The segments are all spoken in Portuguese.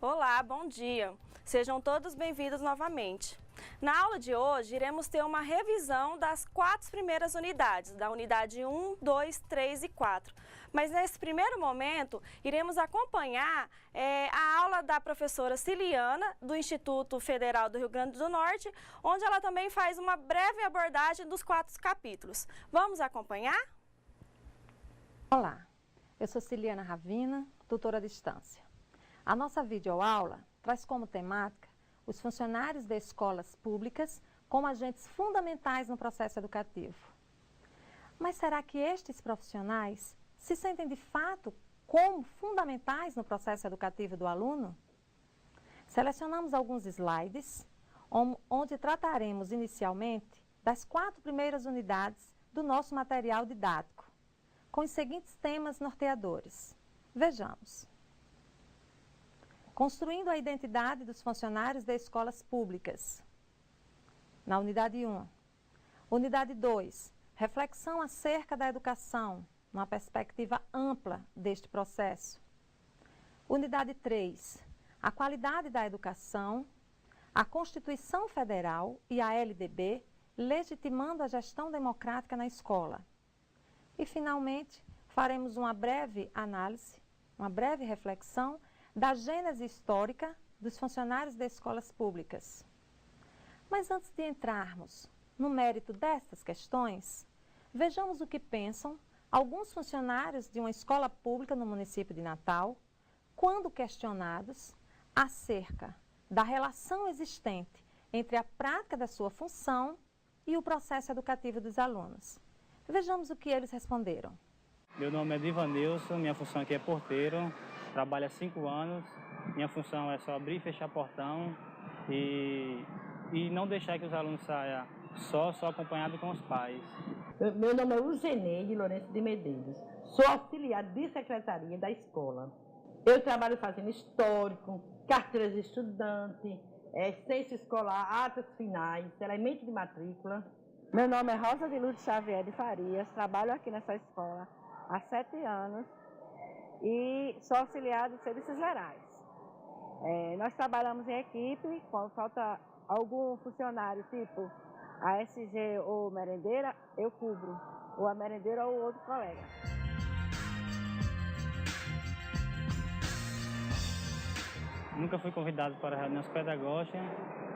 Olá, bom dia. Sejam todos bem-vindos novamente. Na aula de hoje, iremos ter uma revisão das 4 primeiras unidades, da unidade 1, 2, 3 e 4. Mas nesse primeiro momento, iremos acompanhar a aula da professora Ciliana, do Instituto Federal do Rio Grande do Norte, onde ela também faz uma breve abordagem dos 4 capítulos. Vamos acompanhar? Olá, eu sou Ciliana Ravina, tutora à distância. A nossa videoaula traz como temática os funcionários de escolas públicas como agentes fundamentais no processo educativo. Mas será que estes profissionais se sentem de fato como fundamentais no processo educativo do aluno? Selecionamos alguns slides onde trataremos inicialmente das 4 primeiras unidades do nosso material didático, com os seguintes temas norteadores. Vejamos. Construindo a identidade dos funcionários de escolas públicas. Na unidade 1. Unidade 2. Reflexão acerca da educação, numa perspectiva ampla deste processo. Unidade 3. A qualidade da educação, a Constituição Federal e a LDB legitimando a gestão democrática na escola. E, finalmente, faremos uma breve análise, uma breve reflexão da gênese histórica dos funcionários de escolas públicas. Mas antes de entrarmos no mérito destas questões, vejamos o que pensam alguns funcionários de uma escola pública no município de Natal, quando questionados acerca da relação existente entre a prática da sua função e o processo educativo dos alunos. Vejamos o que eles responderam. Meu nome é Divanilson, minha função aqui é porteiro, trabalho há 5 anos, minha função é só abrir e fechar portão e não deixar que os alunos saiam só acompanhado com os pais. Meu nome é Uzeneide Lourenço de Medeiros, sou auxiliar de secretaria da escola. Eu trabalho fazendo histórico, carteiras de estudante, censo escolar, atas finais, elemento de matrícula. Meu nome é Rosa de Lourdes Xavier de Farias, trabalho aqui nessa escola há 7 anos e sou auxiliar de serviços gerais. Nós trabalhamos em equipe, quando falta algum funcionário, tipo a SG ou merendeira, eu cubro, ou a merendeira ou outro colega. Nunca fui convidado para reuniões pedagógicas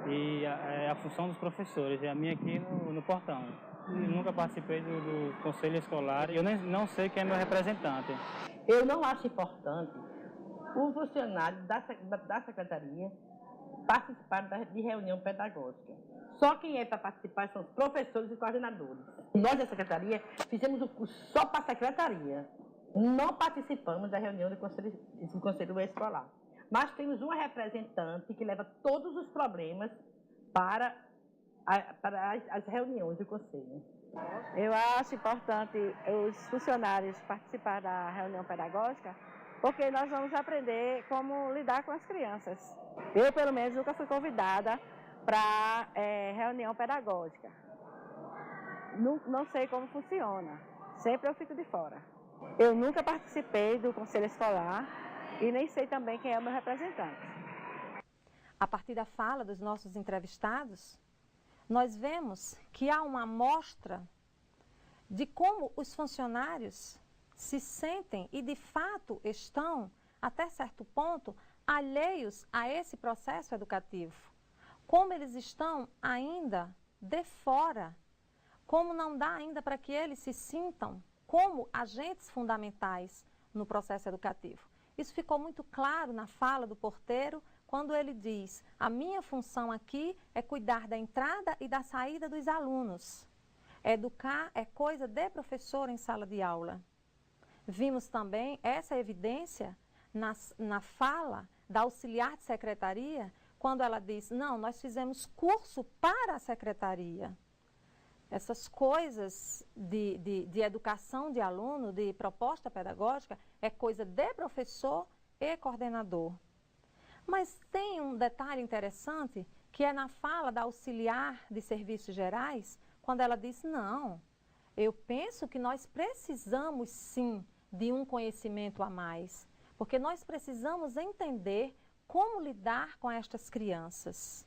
e a função dos professores, é a minha aqui no portão. Nunca participei do conselho escolar e eu não sei quem é meu representante. Eu não acho importante o funcionário da secretaria participar de reunião pedagógica. Só quem é para participar são os professores e coordenadores. Nós da secretaria fizemos o curso só para a secretaria. Não participamos da reunião do conselho escolar. Mas temos uma representante que leva todos os problemas para as reuniões do conselho. Eu acho importante os funcionários participar da reunião pedagógica, porque nós vamos aprender como lidar com as crianças. Eu, pelo menos, nunca fui convidada para reunião pedagógica. Não sei como funciona, sempre eu fico de fora. Eu nunca participei do conselho escolar e nem sei também quem é o meu representante. A partir da fala dos nossos entrevistados, nós vemos que há uma amostra de como os funcionários se sentem e de fato estão, até certo ponto, alheios a esse processo educativo. Como eles estão ainda de fora, como não dá ainda para que eles se sintam como agentes fundamentais no processo educativo. Isso ficou muito claro na fala do porteiro, quando ele diz: a minha função aqui é cuidar da entrada e da saída dos alunos. Educar é coisa de professor em sala de aula. Vimos também essa evidência na fala da auxiliar de secretaria, quando ela diz: não, nós fizemos curso para a secretaria. Essas coisas de educação de aluno, de proposta pedagógica, é coisa de professor e coordenador. Mas tem um detalhe interessante, que é na fala da auxiliar de serviços gerais, quando ela diz: não, eu penso que nós precisamos sim de um conhecimento a mais, porque nós precisamos entender como lidar com estas crianças.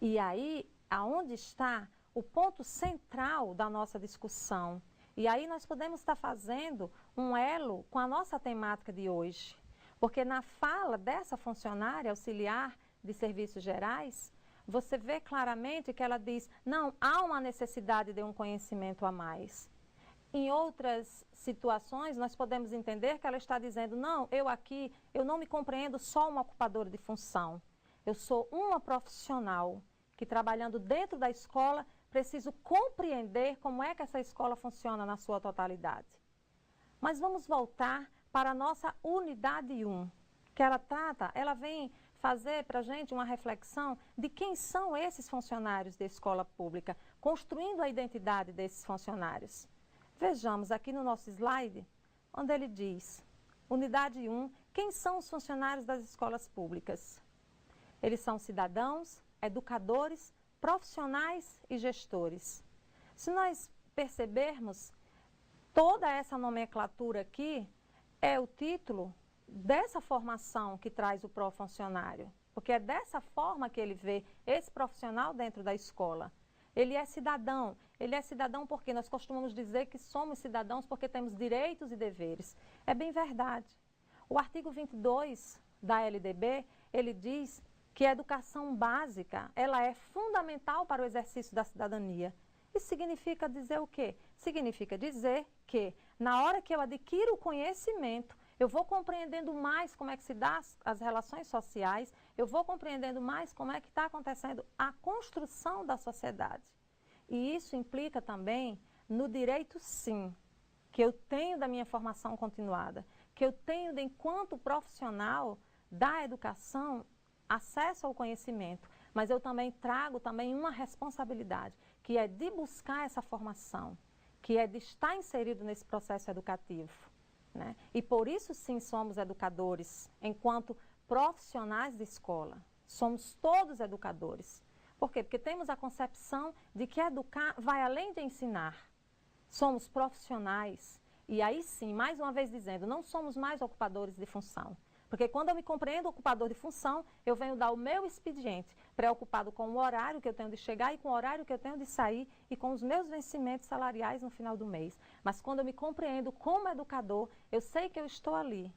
E aí, aonde está o ponto central da nossa discussão? E aí nós podemos estar fazendo um elo com a nossa temática de hoje. Porque na fala dessa funcionária auxiliar de serviços gerais, você vê claramente que ela diz, não, há uma necessidade de um conhecimento a mais. Em outras situações, nós podemos entender que ela está dizendo, não, eu não me compreendo só uma ocupadora de função. Eu sou uma profissional que, trabalhando dentro da escola, preciso compreender como é que essa escola funciona na sua totalidade. Mas vamos voltar para a nossa unidade 1, que ela vem fazer para a gente uma reflexão de quem são esses funcionários da escola pública, construindo a identidade desses funcionários. Vejamos aqui no nosso slide, onde ele diz, unidade 1, quem são os funcionários das escolas públicas? Eles são cidadãos, educadores, profissionais e gestores. Se nós percebermos, toda essa nomenclatura aqui é o título dessa formação que traz o pró-funcionário, porque é dessa forma que ele vê esse profissional dentro da escola. Ele é cidadão porque nós costumamos dizer que somos cidadãos porque temos direitos e deveres. É bem verdade. O artigo 22 da LDB, ele diz que a educação básica, ela é fundamental para o exercício da cidadania. Isso significa dizer o quê? Significa dizer que, na hora que eu adquiro o conhecimento, eu vou compreendendo mais como é que se dá as relações sociais, eu vou compreendendo mais como é que está acontecendo a construção da sociedade. E isso implica também no direito, sim, que eu tenho da minha formação continuada, que eu tenho de, enquanto profissional da educação, acesso ao conhecimento, mas eu também trago uma responsabilidade, que é de buscar essa formação, que é de estar inserido nesse processo educativo. Né? E por isso, sim, somos educadores, enquanto profissionais de escola. Somos todos educadores. Por quê? Porque temos a concepção de que educar vai além de ensinar. Somos profissionais. E aí sim, mais uma vez dizendo, não somos mais ocupadores de função. Porque quando eu me compreendo ocupador de função, eu venho dar o meu expediente, preocupado com o horário que eu tenho de chegar e com o horário que eu tenho de sair e com os meus vencimentos salariais no final do mês. Mas quando eu me compreendo como educador, eu sei que eu estou ali,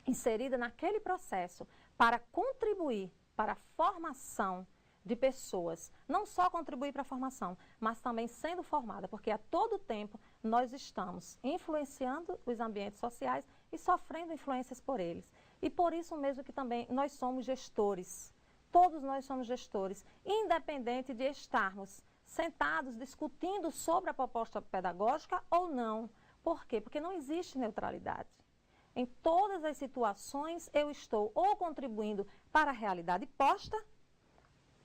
inserida naquele processo, para contribuir para a formação de pessoas. Não só contribuir para a formação, mas também sendo formada, porque a todo tempo nós estamos influenciando os ambientes sociais e sofrendo influências por eles. E por isso mesmo que também nós somos gestores. Todos nós somos gestores, independente de estarmos sentados discutindo sobre a proposta pedagógica ou não. Por quê? Porque não existe neutralidade. Em todas as situações eu estou ou contribuindo para a realidade posta,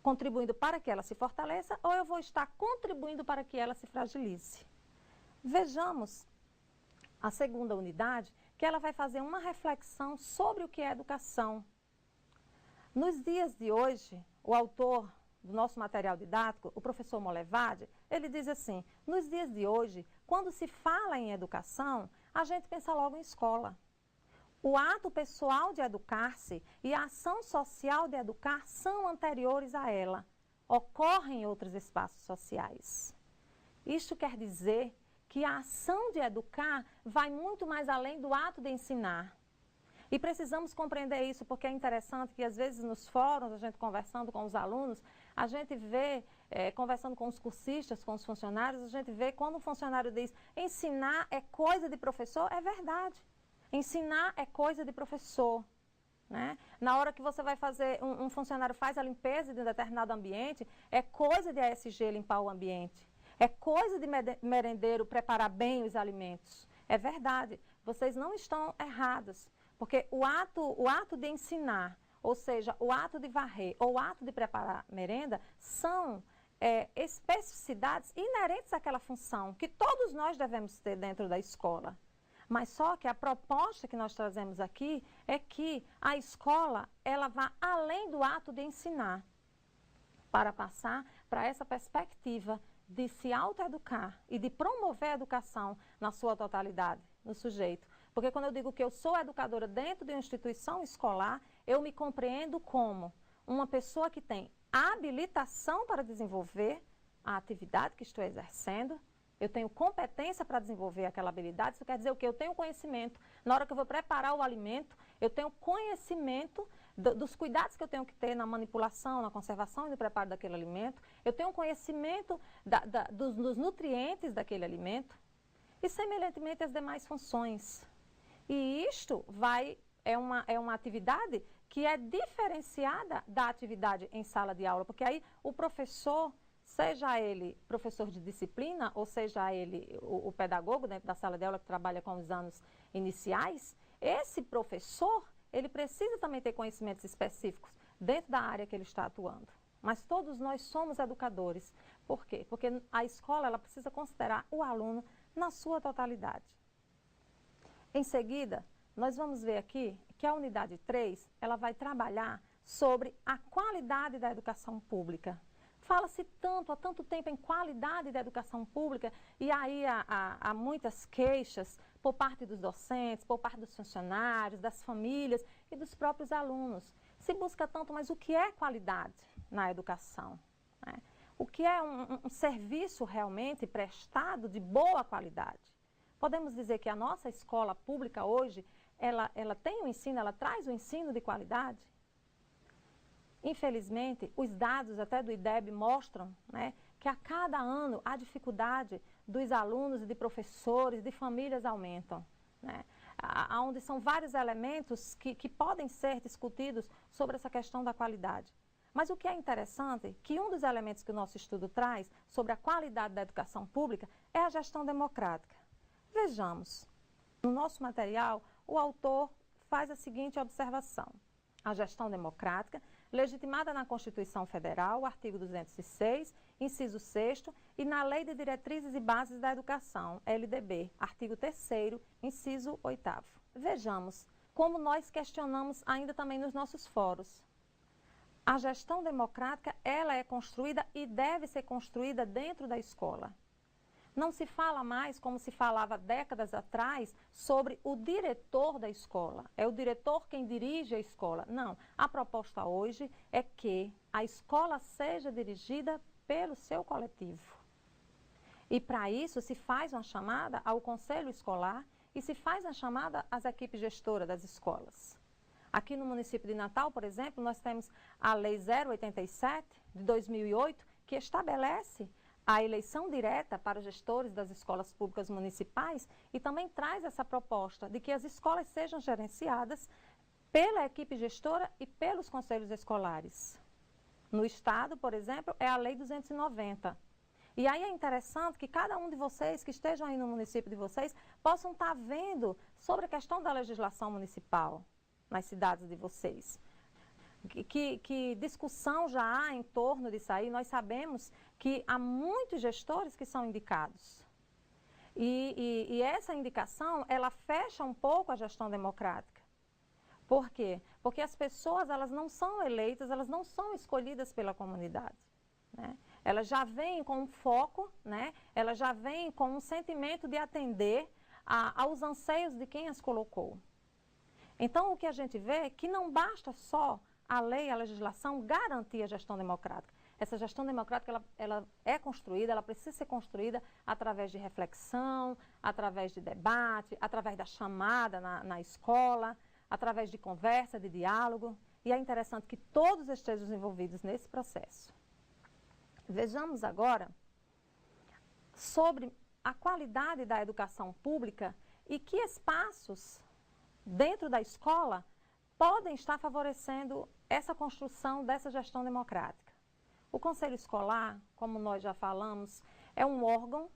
contribuindo para que ela se fortaleça, ou eu vou estar contribuindo para que ela se fragilize. Vejamos a segunda unidade, que ela vai fazer uma reflexão sobre o que é educação. Nos dias de hoje, o autor do nosso material didático, o professor Molevade, ele diz assim, nos dias de hoje, quando se fala em educação, a gente pensa logo em escola. O ato pessoal de educar-se e a ação social de educar são anteriores a ela. Ocorrem em outros espaços sociais. Isto quer dizer que a ação de educar vai muito mais além do ato de ensinar. E precisamos compreender isso, porque é interessante que às vezes nos fóruns, a gente conversando com os alunos, a gente vê, conversando com os cursistas, com os funcionários, a gente vê quando um funcionário diz ensinar é coisa de professor, é verdade. Ensinar é coisa de professor. Né? Na hora que você vai fazer, um funcionário faz a limpeza de um determinado ambiente, é coisa de ASG limpar o ambiente. É coisa de merendeiro preparar bem os alimentos. É verdade, vocês não estão errados, porque o ato de ensinar, ou seja, o ato de varrer ou o ato de preparar merenda, são especificidades inerentes àquela função que todos nós devemos ter dentro da escola. Mas só que a proposta que nós trazemos aqui é que a escola, ela vá além do ato de ensinar, para passar para essa perspectiva de se autoeducar e de promover a educação na sua totalidade, no sujeito. Porque quando eu digo que eu sou educadora dentro de uma instituição escolar, eu me compreendo como uma pessoa que tem habilitação para desenvolver a atividade que estou exercendo, eu tenho competência para desenvolver aquela habilidade. Isso quer dizer o quê? Eu tenho conhecimento. Na hora que eu vou preparar o alimento, eu tenho conhecimento dos cuidados que eu tenho que ter na manipulação, na conservação e no preparo daquele alimento. Eu tenho conhecimento dos nutrientes daquele alimento e, semelhantemente, as demais funções. E isto é uma atividade que é diferenciada da atividade em sala de aula, porque aí o professor, seja ele professor de disciplina, ou seja ele o pedagogo dentro da sala de aula que trabalha com os anos iniciais, esse professor, ele precisa também ter conhecimentos específicos dentro da área que ele está atuando. Mas todos nós somos educadores. Por quê? Porque a escola ela precisa considerar o aluno na sua totalidade. Em seguida, nós vamos ver aqui que a unidade 3, ela vai trabalhar sobre a qualidade da educação pública. Fala-se há tanto tempo em qualidade da educação pública, e aí há muitas queixas por parte dos docentes, por parte dos funcionários, das famílias e dos próprios alunos. Se busca tanto, mas o que é qualidade na educação? Né? O que é um serviço realmente prestado de boa qualidade? Podemos dizer que a nossa escola pública hoje, ela tem um ensino, ela traz um ensino de qualidade? Infelizmente, os dados até do IDEB mostram, né, que a cada ano a dificuldade dos alunos e de professores, de famílias aumentam, né, onde são vários elementos que podem ser discutidos sobre essa questão da qualidade. Mas o que é interessante, que um dos elementos que o nosso estudo traz sobre a qualidade da educação pública é a gestão democrática. Vejamos, no nosso material, o autor faz a seguinte observação. A gestão democrática, legitimada na Constituição Federal, artigo 206, inciso 6º, e na Lei de Diretrizes e Bases da Educação, LDB, artigo 3º, inciso 8º. Vejamos como nós questionamos ainda também nos nossos fóruns. A gestão democrática, ela é construída e deve ser construída dentro da escola. Não se fala mais, como se falava décadas atrás, sobre o diretor da escola. É o diretor quem dirige a escola. Não. A proposta hoje é que a escola seja dirigida pelo seu coletivo. E para isso se faz uma chamada ao conselho escolar e se faz uma chamada às equipes gestoras das escolas. Aqui no município de Natal, por exemplo, nós temos a Lei 087 de 2008, que estabelece a eleição direta para gestores das escolas públicas municipais e também traz essa proposta de que as escolas sejam gerenciadas pela equipe gestora e pelos conselhos escolares. No estado, por exemplo, é a Lei 290. E aí é interessante que cada um de vocês que estejam aí no município de vocês possam estar vendo sobre a questão da legislação municipal nas cidades de vocês. Que discussão já há em torno disso aí? Nós sabemos que há muitos gestores que são indicados. E essa indicação, ela fecha um pouco a gestão democrática. Por quê? Porque as pessoas, elas não são eleitas, elas não são escolhidas pela comunidade, né? Elas já vêm com um foco, né? Elas já vêm com um sentimento de atender aos anseios de quem as colocou. Então, o que a gente vê é que não basta só a lei, a legislação garantir a gestão democrática. Essa gestão democrática, ela é construída, ela precisa ser construída através de reflexão, através de debate, através da chamada na escola, através de conversa, de diálogo. E é interessante que todos estejam envolvidos nesse processo. Vejamos agora sobre a qualidade da educação pública e que espaços dentro da escola podem estar favorecendo essa construção dessa gestão democrática. O Conselho Escolar, como nós já falamos, é um órgão,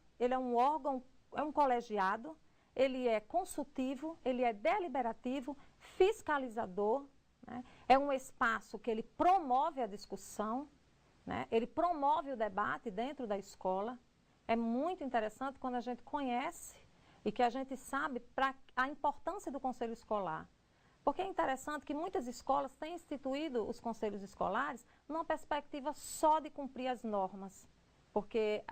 é um colegiado, ele é consultivo, ele é deliberativo, fiscalizador, né? É um espaço que ele promove a discussão, né? Ele promove o debate dentro da escola. É muito interessante quando a gente conhece e que a gente sabe a importância do Conselho Escolar. Porque é interessante que muitas escolas têm instituído os conselhos escolares numa perspectiva só de cumprir as normas. Porque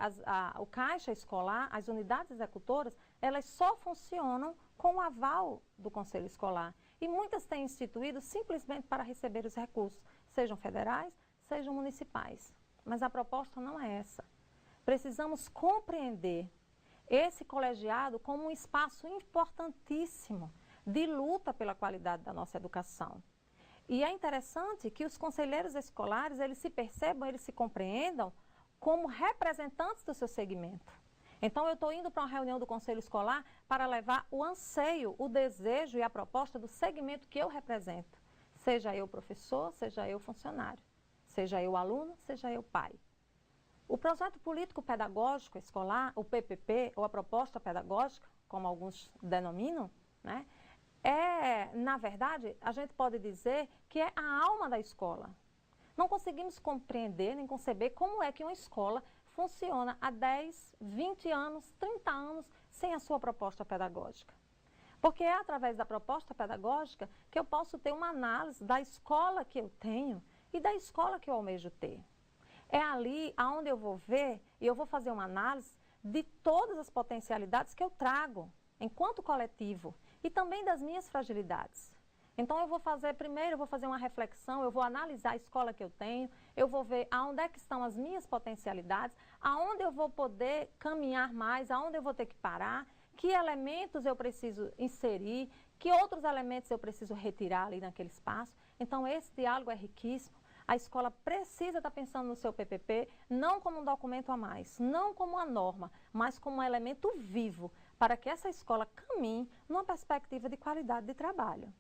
o caixa escolar, as unidades executoras, elas só funcionam com o aval do conselho escolar. e muitas têm instituído simplesmente para receber os recursos, sejam federais, sejam municipais. Mas a proposta não é essa. Precisamos compreender esse colegiado como um espaço importantíssimo de luta pela qualidade da nossa educação. E é interessante que os conselheiros escolares, eles se percebam, eles se compreendam como representantes do seu segmento. Então, eu estou indo para uma reunião do conselho escolar para levar o anseio, o desejo e a proposta do segmento que eu represento. Seja eu professor, seja eu funcionário, seja eu aluno, seja eu pai. O projeto político-pedagógico escolar, o PPP, ou a proposta pedagógica, como alguns denominam, né, na verdade, a gente pode dizer que é a alma da escola. Não conseguimos compreender nem conceber como é que uma escola funciona há 10, 20 anos, 30 anos sem a sua proposta pedagógica. Porque é através da proposta pedagógica que eu posso ter uma análise da escola que eu tenho e da escola que eu almejo ter. É ali onde eu vou ver e eu vou fazer uma análise de todas as potencialidades que eu trago enquanto coletivo e também das minhas fragilidades. Então, primeiro eu vou fazer uma reflexão, eu vou analisar a escola que eu tenho, eu vou ver aonde é que estão as minhas potencialidades, aonde eu vou poder caminhar mais, aonde eu vou ter que parar, que elementos eu preciso inserir, que outros elementos eu preciso retirar ali naquele espaço. Então, esse diálogo é riquíssimo. A escola precisa estar pensando no seu PPP, não como um documento a mais, não como uma norma, mas como um elemento vivo, para que essa escola caminhe numa perspectiva de qualidade de trabalho.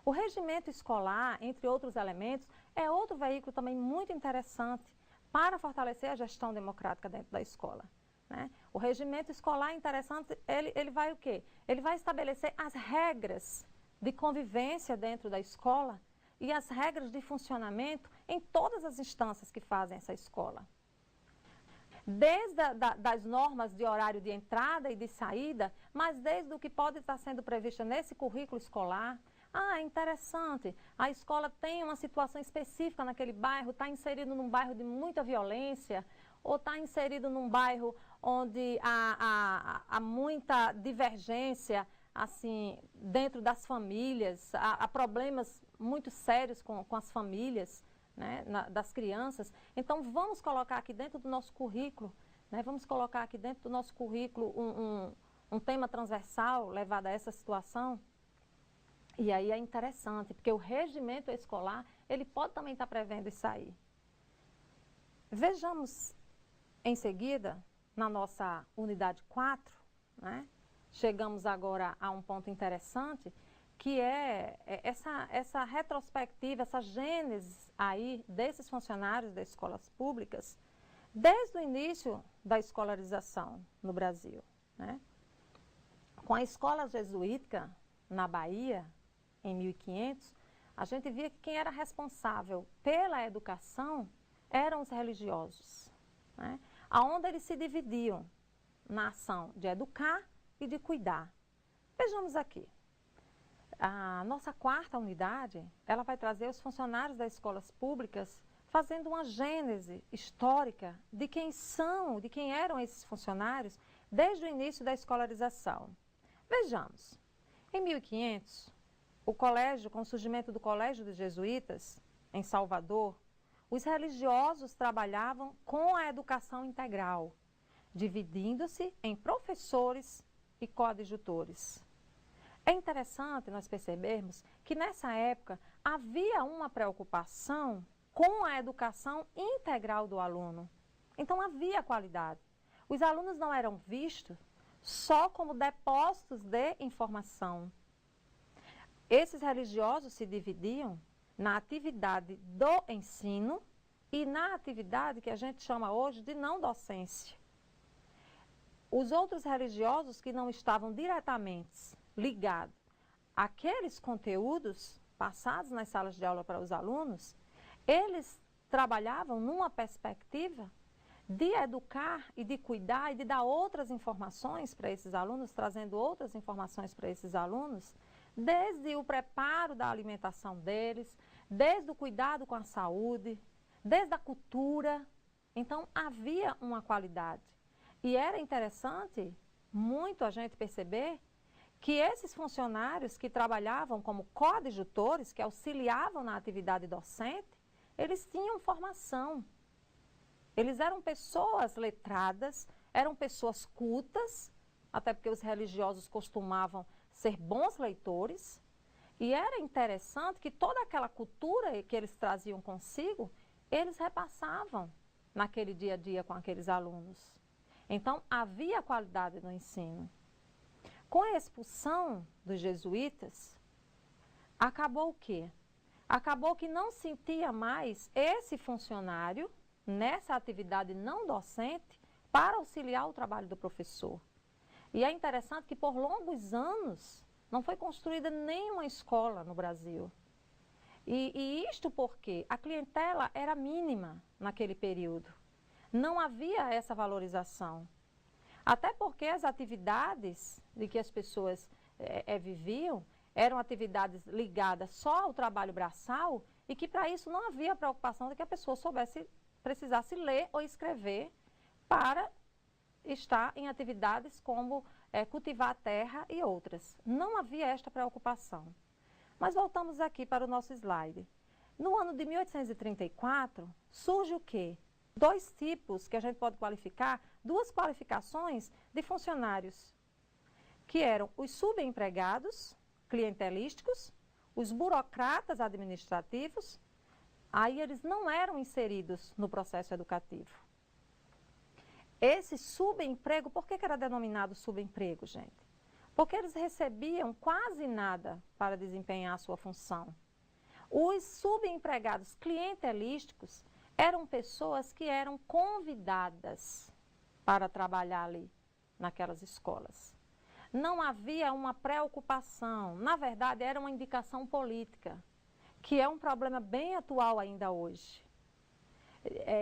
O regimento escolar, entre outros elementos, é outro veículo também muito interessante para fortalecer a gestão democrática dentro da escola, né? O regimento escolar é interessante, ele vai o quê? Ele vai estabelecer as regras de convivência dentro da escola e as regras de funcionamento em todas as instâncias que fazem essa escola. Desde das normas de horário de entrada e de saída, mas desde o que pode estar sendo previsto nesse currículo escolar. É interessante, a escola tem uma situação específica naquele bairro, está inserido num bairro de muita violência, ou está inserido num bairro onde há muita divergência, assim, dentro das famílias, há problemas muito sérios com as famílias, né, das crianças. Então, vamos colocar aqui dentro do nosso currículo, né, vamos colocar aqui dentro do nosso currículo um tema transversal levado a essa situação. E aí é interessante, porque o regimento escolar, ele pode também estar prevendo isso aí. Vejamos em seguida, na nossa unidade 4, né, chegamos agora a um ponto interessante, que é essa retrospectiva, essa gênese aí desses funcionários das escolas públicas, desde o início da escolarização no Brasil, né? Com a escola jesuítica na Bahia, em 1500, a gente via que quem era responsável pela educação eram os religiosos, né? Onde eles se dividiam na ação de educar e de cuidar. Vejamos aqui. A nossa 4ª unidade, ela vai trazer os funcionários das escolas públicas fazendo uma gênese histórica de quem eram esses funcionários desde o início da escolarização. Vejamos, em 1500, com o surgimento do Colégio dos Jesuítas, em Salvador, os religiosos trabalhavam com a educação integral, dividindo-se em professores e coadjutores. É interessante nós percebermos que nessa época havia uma preocupação com a educação integral do aluno. Então havia qualidade. Os alunos não eram vistos só como depósitos de informação. Esses religiosos se dividiam na atividade do ensino e na atividade que a gente chama hoje de não docência. Os outros religiosos que não estavam diretamente ligados àqueles conteúdos passados nas salas de aula para os alunos, eles trabalhavam numa perspectiva de educar e de cuidar e de dar outras informações para esses alunos, trazendo outras informações para esses alunos, desde o preparo da alimentação deles, desde o cuidado com a saúde, desde a cultura. Então, havia uma qualidade. E era interessante muito a gente perceber que esses funcionários que trabalhavam como coadjutores, que auxiliavam na atividade docente, eles tinham formação. Eles eram pessoas letradas, eram pessoas cultas, até porque os religiosos costumavam ser bons leitores, e era interessante que toda aquela cultura que eles traziam consigo, eles repassavam naquele dia a dia com aqueles alunos. Então, havia qualidade no ensino. Com a expulsão dos jesuítas, acabou o quê? Acabou que não sentia mais esse funcionário nessa atividade não docente para auxiliar o trabalho do professor. E é interessante que por longos anos não foi construída nenhuma escola no Brasil. E isto porque a clientela era mínima naquele período. Não havia essa valorização. Até porque as atividades de que as pessoas viviam eram atividades ligadas só ao trabalho braçal e que para isso não havia preocupação de que a pessoa precisasse ler ou escrever para estar em atividades como cultivar a terra e outras. Não havia esta preocupação. Mas voltamos aqui para o nosso slide. No ano de 1834, surge o quê? Dois tipos que a gente pode qualificar, duas qualificações de funcionários, que eram os subempregados clientelísticos, os burocratas administrativos. Aí eles não eram inseridos no processo educativo. Esse subemprego, por que era denominado subemprego, gente? Porque eles recebiam quase nada para desempenhar a sua função. Os subempregados clientelísticos eram pessoas que eram convidadas para trabalhar ali, naquelas escolas. Não havia uma preocupação, na verdade era uma indicação política, que é um problema bem atual ainda hoje.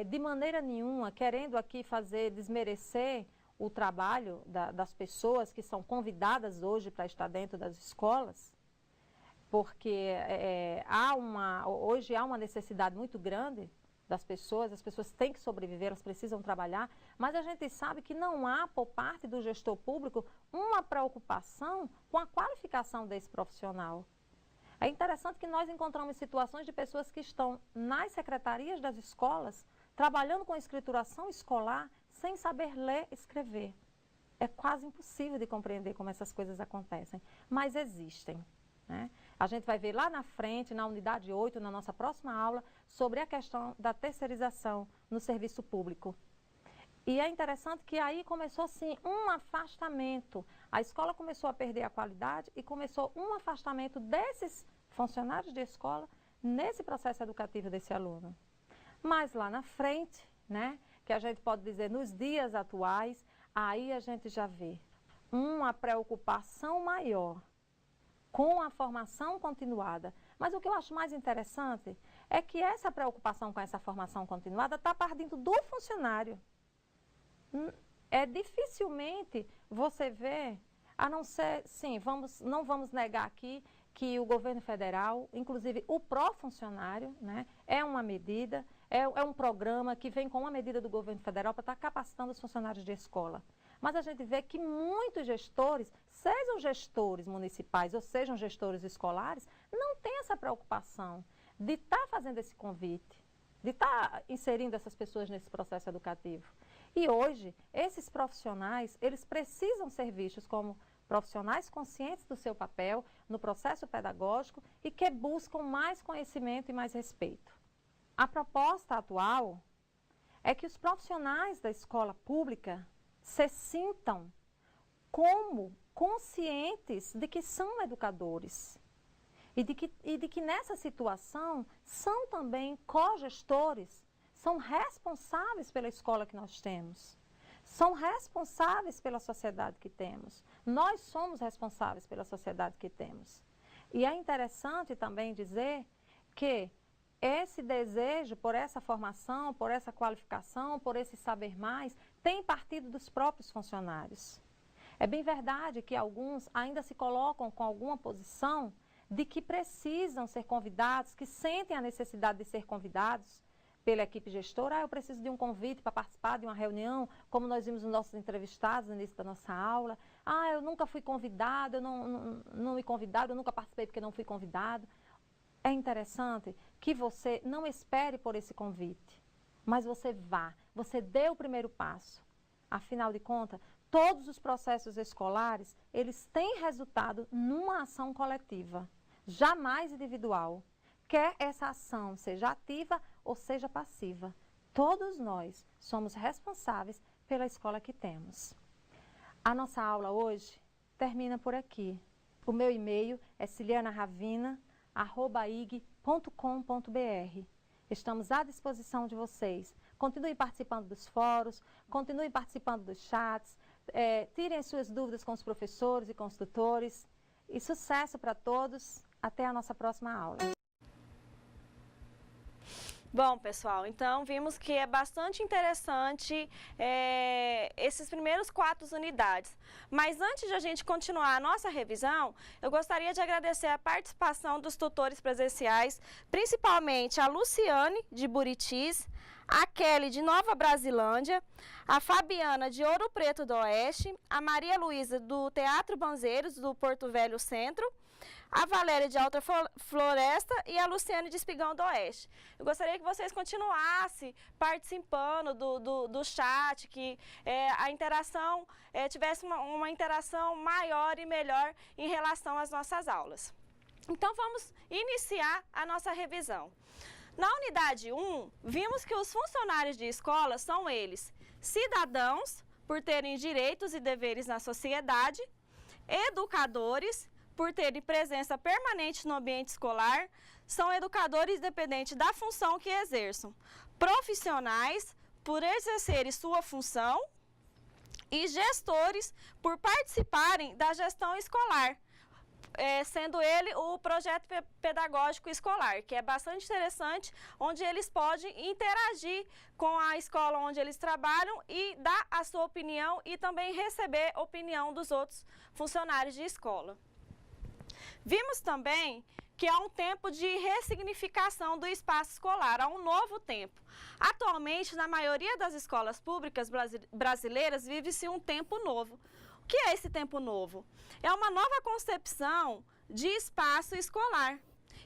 De maneira nenhuma, querendo aqui desmerecer o trabalho das pessoas que são convidadas hoje para estar dentro das escolas, porque hoje há uma necessidade muito grande das pessoas, as pessoas têm que sobreviver, elas precisam trabalhar, mas a gente sabe que não há, por parte do gestor público, uma preocupação com a qualificação desse profissional. É interessante que nós encontramos situações de pessoas que estão nas secretarias das escolas, trabalhando com escrituração escolar, sem saber ler e escrever. É quase impossível de compreender como essas coisas acontecem, mas existem, né? A gente vai ver lá na frente, na unidade 8, na nossa próxima aula, sobre a questão da terceirização no serviço público. E é interessante que aí começou, sim, um afastamento. A escola começou a perder a qualidade e começou um afastamento desses funcionários de escola nesse processo educativo desse aluno. Mas lá na frente, né, que a gente pode dizer nos dias atuais, aí a gente já vê uma preocupação maior com a formação continuada. Mas o que eu acho mais interessante é que essa preocupação com essa formação continuada está partindo do funcionário. Dificilmente você vê, a não ser, sim, não vamos negar aqui que o governo federal, inclusive o pró-funcionário, né, é uma medida, é um programa que vem com uma medida do governo federal para estar capacitando os funcionários de escola. Mas a gente vê que muitos gestores, sejam gestores municipais ou sejam gestores escolares, não têm essa preocupação de estar fazendo esse convite, de estar inserindo essas pessoas nesse processo educativo. E hoje, esses profissionais, eles precisam ser vistos como profissionais conscientes do seu papel no processo pedagógico e que buscam mais conhecimento e mais respeito. A proposta atual é que os profissionais da escola pública se sintam como conscientes de que são educadores e de que nessa situação são também cogestores, são responsáveis pela escola que nós temos, são responsáveis pela sociedade que temos. Nós somos responsáveis pela sociedade que temos. E é interessante também dizer que esse desejo por essa formação, por essa qualificação, por esse saber mais, tem partido dos próprios funcionários. É bem verdade que alguns ainda se colocam com alguma posição de que precisam ser convidados, que sentem a necessidade de ser convidados pela equipe gestora. Eu preciso de um convite para participar de uma reunião, como nós vimos nos nossos entrevistados no início da nossa aula. eu nunca fui convidado, não me convidaram, eu nunca participei porque não fui convidado. É interessante que você não espere por esse convite, mas você vá, você dê o primeiro passo. Afinal de contas, todos os processos escolares, eles têm resultado numa ação coletiva, jamais individual. Quer essa ação seja ativa ou seja passiva. Todos nós somos responsáveis pela escola que temos. A nossa aula hoje termina por aqui. O meu e-mail é cilianaravina@ig.com.br. Estamos à disposição de vocês. Continue participando dos fóruns, continue participando dos chats, tirem suas dúvidas com os professores e com os tutores. E sucesso para todos. Até a nossa próxima aula. Bom, pessoal, então vimos que é bastante interessante esses primeiros 4 unidades. Mas antes de a gente continuar a nossa revisão, eu gostaria de agradecer a participação dos tutores presenciais, principalmente a Luciane, de Buritis, a Kelly, de Nova Brasilândia, a Fabiana, de Ouro Preto do Oeste, a Maria Luísa, do Teatro Banzeiros, do Porto Velho Centro, a Valéria, de Alta Floresta, e a Luciane, de Espigão do Oeste. Eu gostaria que vocês continuassem participando do chat, que a interação tivesse uma interação maior e melhor em relação às nossas aulas. Então, vamos iniciar a nossa revisão. Na unidade 1, vimos que os funcionários de escola são eles: cidadãos, por terem direitos e deveres na sociedade; educadores, por terem presença permanente no ambiente escolar, são educadores independentes da função que exerçam; profissionais, por exercerem sua função; e gestores, por participarem da gestão escolar, sendo ele o projeto pedagógico escolar, que é bastante interessante, onde eles podem interagir com a escola onde eles trabalham e dar a sua opinião e também receber a opinião dos outros funcionários de escola. Vimos também que há um tempo de ressignificação do espaço escolar, há um novo tempo. Atualmente, na maioria das escolas públicas brasileiras, vive-se um tempo novo. O que é esse tempo novo? É uma nova concepção de espaço escolar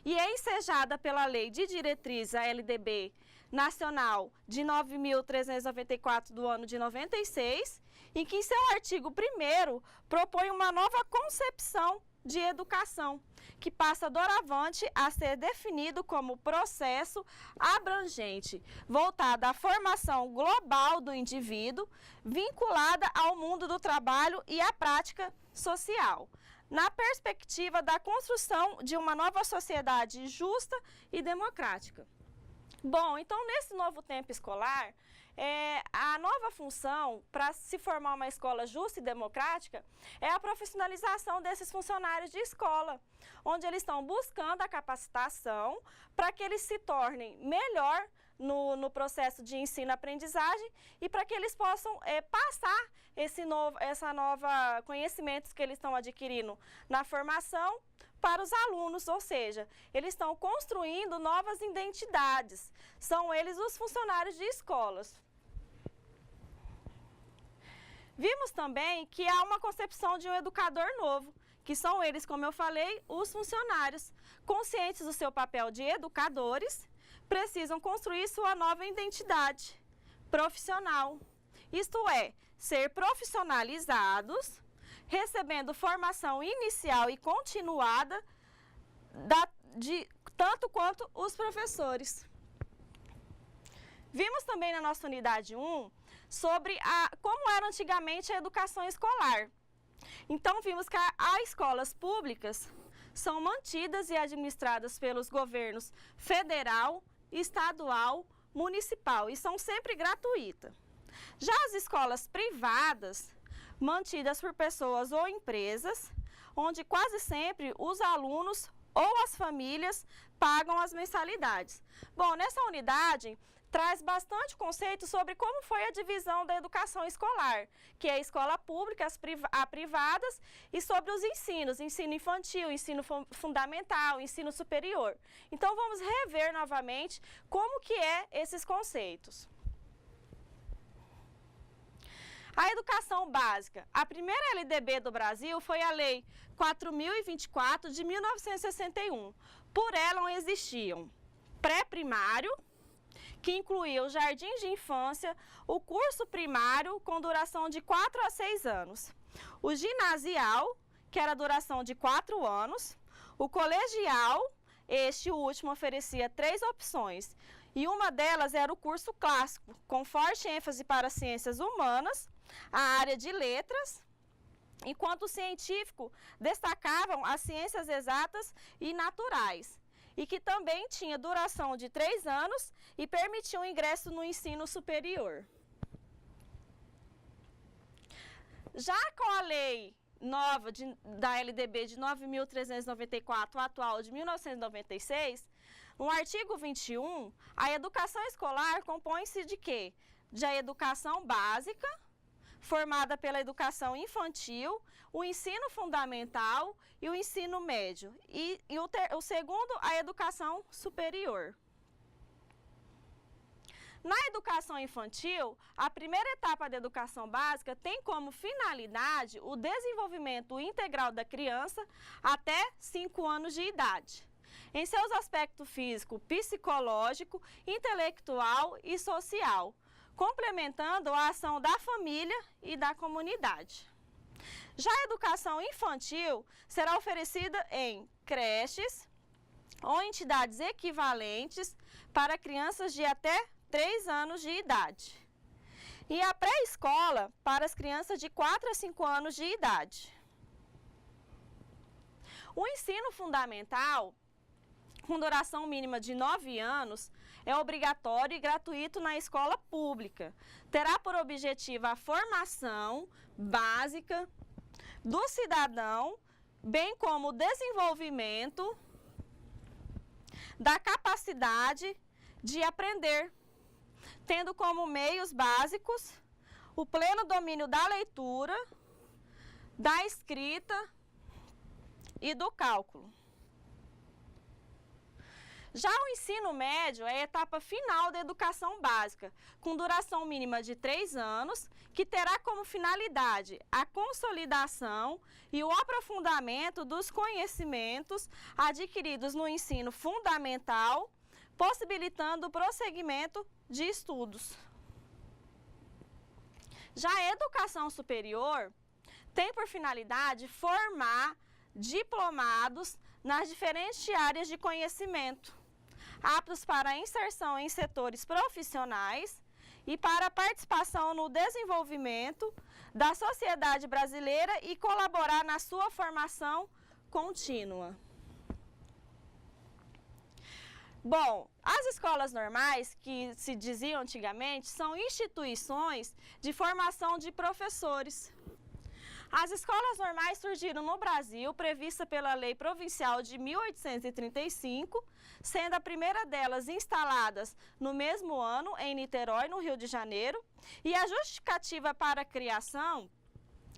e é ensejada pela Lei de Diretriz, a LDB Nacional de 9.394 do ano de 96, em que em seu artigo 1º propõe uma nova concepção de educação, que passa doravante a ser definido como processo abrangente, voltado à formação global do indivíduo, vinculada ao mundo do trabalho e à prática social, na perspectiva da construção de uma nova sociedade justa e democrática. Bom, então nesse novo tempo escolar, a nova função para se formar uma escola justa e democrática é a profissionalização desses funcionários de escola, onde eles estão buscando a capacitação para que eles se tornem melhor no processo de ensino-aprendizagem e para que eles possam passar essa nova conhecimentos que eles estão adquirindo na formação para os alunos, ou seja, eles estão construindo novas identidades, são eles os funcionários de escolas. Vimos também que há uma concepção de um educador novo, que são eles, como eu falei, os funcionários, conscientes do seu papel de educadores, precisam construir sua nova identidade profissional, isto é, ser profissionalizados, recebendo formação inicial e continuada, tanto quanto os professores. Vimos também na nossa unidade 1 sobre como era antigamente a educação escolar. Então, vimos que as escolas públicas são mantidas e administradas pelos governos federal, estadual, municipal e são sempre gratuitas. Já as escolas privadas, mantidas por pessoas ou empresas, onde quase sempre os alunos ou as famílias pagam as mensalidades. Bom, nessa unidade traz bastante conceito sobre como foi a divisão da educação escolar, que é a escola pública, as privadas, e sobre os ensinos, ensino infantil, ensino fundamental, ensino superior. Então, vamos rever novamente como que é esses conceitos. A educação básica. A primeira LDB do Brasil foi a Lei 4.024 de 1961. Por ela não existiam pré-primário, que incluía o jardim de infância, o curso primário com duração de 4 a 6 anos, o ginasial, que era a duração de 4 anos, o colegial, este último oferecia 3 opções, e uma delas era o curso clássico, com forte ênfase para ciências humanas, a área de letras, enquanto o científico destacavam as ciências exatas e naturais, e que também tinha duração de 3 anos e permitia o ingresso no ensino superior. Já com a lei nova da LDB de 9.394, atual de 1996, no artigo 21, a educação escolar compõe-se de quê? De a educação básica, formada pela educação infantil, o ensino fundamental e o ensino médio. E o segundo, a educação superior. Na educação infantil, a primeira etapa da educação básica tem como finalidade o desenvolvimento integral da criança até 5 anos de idade, em seus aspectos físico, psicológico, intelectual e social, complementando a ação da família e da comunidade. Já a educação infantil será oferecida em creches ou entidades equivalentes para crianças de até 3 anos de idade. E a pré-escola para as crianças de 4 a 5 anos de idade. O ensino fundamental, com duração mínima de 9 anos, é obrigatório e gratuito na escola pública. Terá por objetivo a formação básica do cidadão, bem como o desenvolvimento da capacidade de aprender, tendo como meios básicos o pleno domínio da leitura, da escrita e do cálculo. Já o ensino médio é a etapa final da educação básica, com duração mínima de 3 anos, que terá como finalidade a consolidação e o aprofundamento dos conhecimentos adquiridos no ensino fundamental, possibilitando o prosseguimento de estudos. Já a educação superior tem por finalidade formar diplomados nas diferentes áreas de conhecimento, aptos para a inserção em setores profissionais e para a participação no desenvolvimento da sociedade brasileira e colaborar na sua formação contínua. Bom, as escolas normais, que se diziam antigamente, são instituições de formação de professores. As escolas normais surgiram no Brasil, prevista pela Lei Provincial de 1835, sendo a primeira delas instaladas no mesmo ano em Niterói, no Rio de Janeiro, e a justificativa para a criação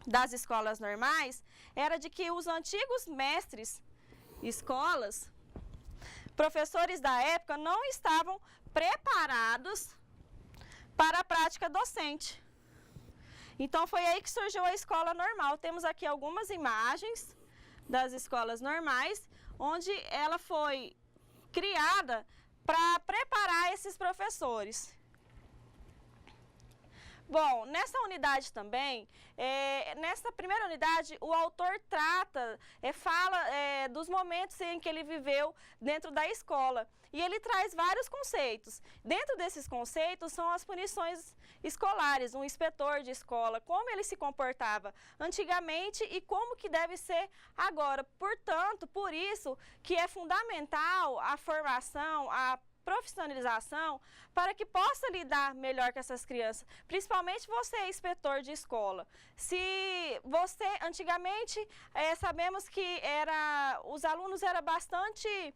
das escolas normais era de que os antigos mestres escolas, professores da época, não estavam preparados para a prática docente. Então, foi aí que surgiu a escola normal. Temos aqui algumas imagens das escolas normais, onde ela foi criada para preparar esses professores. Bom, nessa unidade também, nessa primeira unidade, o autor fala dos momentos em que ele viveu dentro da escola. E ele traz vários conceitos. Dentro desses conceitos são as punições escolares, um inspetor de escola, como ele se comportava antigamente e como que deve ser agora. Portanto, por isso que é fundamental a formação, a profissionalização, para que possa lidar melhor com essas crianças, principalmente você, inspetor de escola. Se você, antigamente, sabemos que os alunos eram bastante,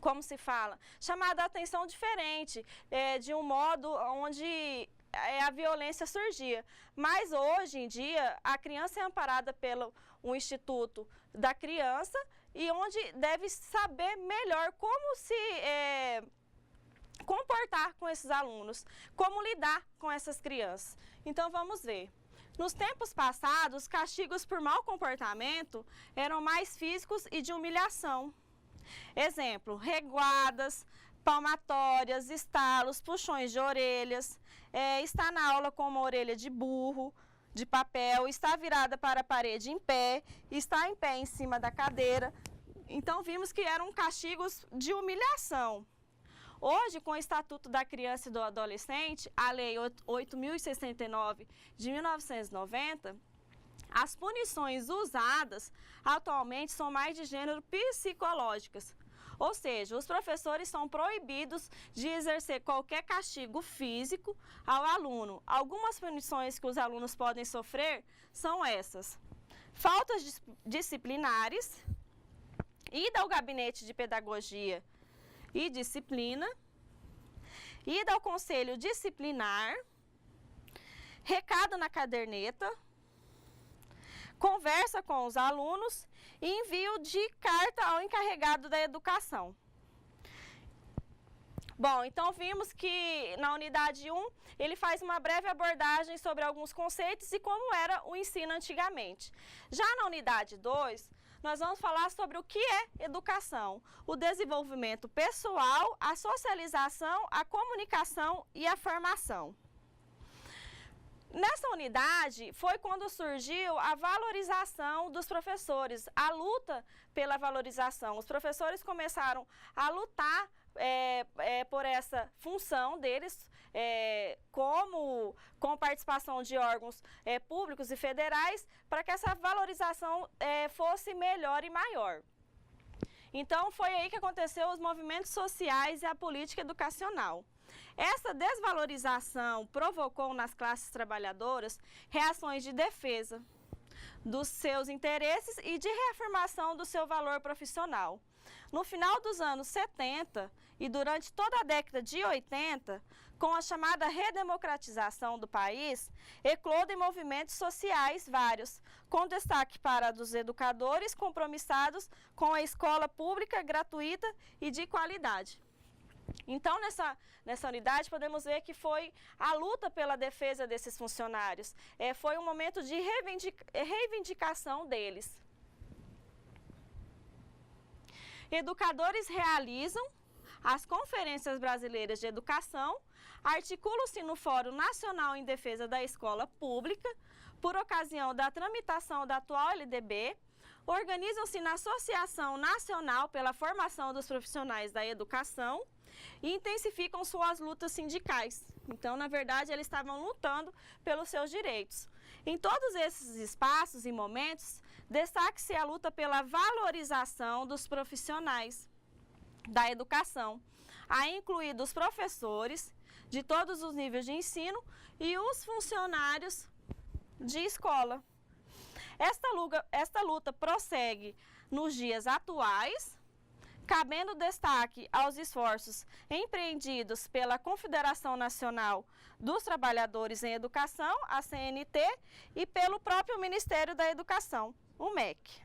como se fala, chamada a atenção diferente, de um modo onde a violência surgia. Mas hoje em dia, a criança é amparada pelo Instituto da Criança e onde deve saber melhor como se comportar com esses alunos, como lidar com essas crianças. Então, vamos ver. Nos tempos passados, castigos por mau comportamento eram mais físicos e de humilhação. Exemplo, reguadas, palmatórias, estalos, puxões de orelhas, estar na aula com uma orelha de burro, de papel, estar virada para a parede em pé, estar em pé em cima da cadeira. Então, vimos que eram castigos de humilhação. Hoje, com o Estatuto da Criança e do Adolescente, a Lei 8.069 de 1990, as punições usadas atualmente são mais de gênero psicológicas. Ou seja, os professores são proibidos de exercer qualquer castigo físico ao aluno. Algumas punições que os alunos podem sofrer são essas: faltas disciplinares, ida ao gabinete de pedagogia e disciplina, ida ao conselho disciplinar, recado na caderneta, conversa com os alunos e envio de carta ao encarregado da educação. Bom, então vimos que na unidade 1 ele faz uma breve abordagem sobre alguns conceitos e como era o ensino antigamente. Já na unidade 2, nós vamos falar sobre o que é educação, o desenvolvimento pessoal, a socialização, a comunicação e a formação. Nessa unidade foi quando surgiu a valorização dos professores, a luta pela valorização. Os professores começaram a lutar por essa função deles, com participação de órgãos públicos e federais, para que essa valorização fosse melhor e maior. Então, foi aí que aconteceu os movimentos sociais e a política educacional. Essa desvalorização provocou nas classes trabalhadoras reações de defesa dos seus interesses e de reafirmação do seu valor profissional. No final dos anos 70 e durante toda a década de 80, com a chamada redemocratização do país, eclodem movimentos sociais vários, com destaque para dos educadores compromissados com a escola pública, gratuita e de qualidade. Então, nessa unidade, podemos ver que foi a luta pela defesa desses funcionários. Foi um momento de reivindicação deles. Educadores realizam as conferências brasileiras de educação, articulam-se no Fórum Nacional em Defesa da Escola Pública, por ocasião da tramitação da atual LDB, organizam-se na Associação Nacional pela Formação dos Profissionais da Educação e intensificam suas lutas sindicais. Então, na verdade, eles estavam lutando pelos seus direitos. Em todos esses espaços e momentos, destaque-se a luta pela valorização dos profissionais da educação, a incluir dos professores de todos os níveis de ensino e os funcionários de escola. Esta luta prossegue nos dias atuais, cabendo destaque aos esforços empreendidos pela Confederação Nacional dos Trabalhadores em Educação, a CNT, e pelo próprio Ministério da Educação, o MEC.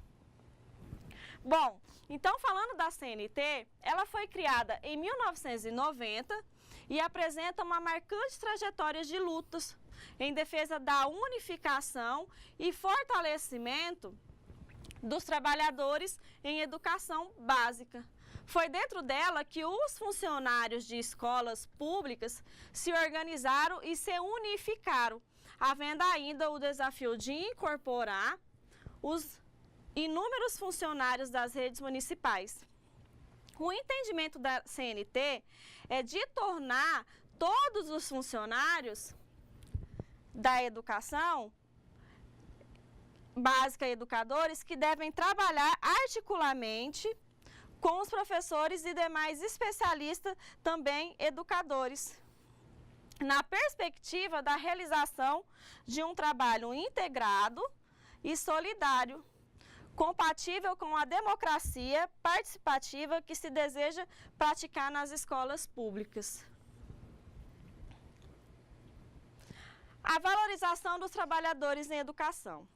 Bom, então falando da CNT, ela foi criada em 1990 e apresenta uma marcante trajetória de lutas em defesa da unificação e fortalecimento dos trabalhadores em educação básica. Foi dentro dela que os funcionários de escolas públicas se organizaram e se unificaram, havendo ainda o desafio de incorporar os inúmeros funcionários das redes municipais. O entendimento da CNT é de tornar todos os funcionários da educação básica e educadores que devem trabalhar articuladamente com os professores e demais especialistas, também educadores, na perspectiva da realização de um trabalho integrado e solidário, compatível com a democracia participativa que se deseja praticar nas escolas públicas. A valorização dos trabalhadores em educação.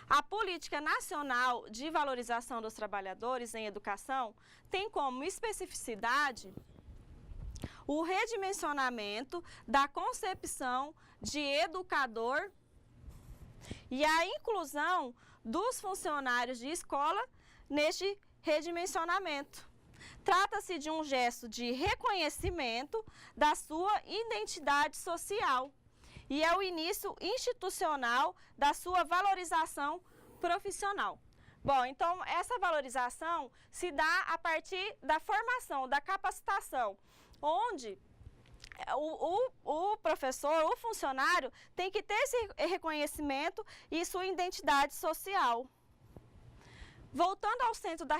A Política Nacional de Valorização dos Trabalhadores em Educação tem como especificidade o redimensionamento da concepção de educador e a inclusão dos funcionários de escola neste redimensionamento. Trata-se de um gesto de reconhecimento da sua identidade social e é o início institucional da sua valorização profissional. Bom, então essa valorização se dá a partir da formação, da capacitação, onde o professor, o funcionário, tem que ter esse reconhecimento e sua identidade social. Voltando ao centro da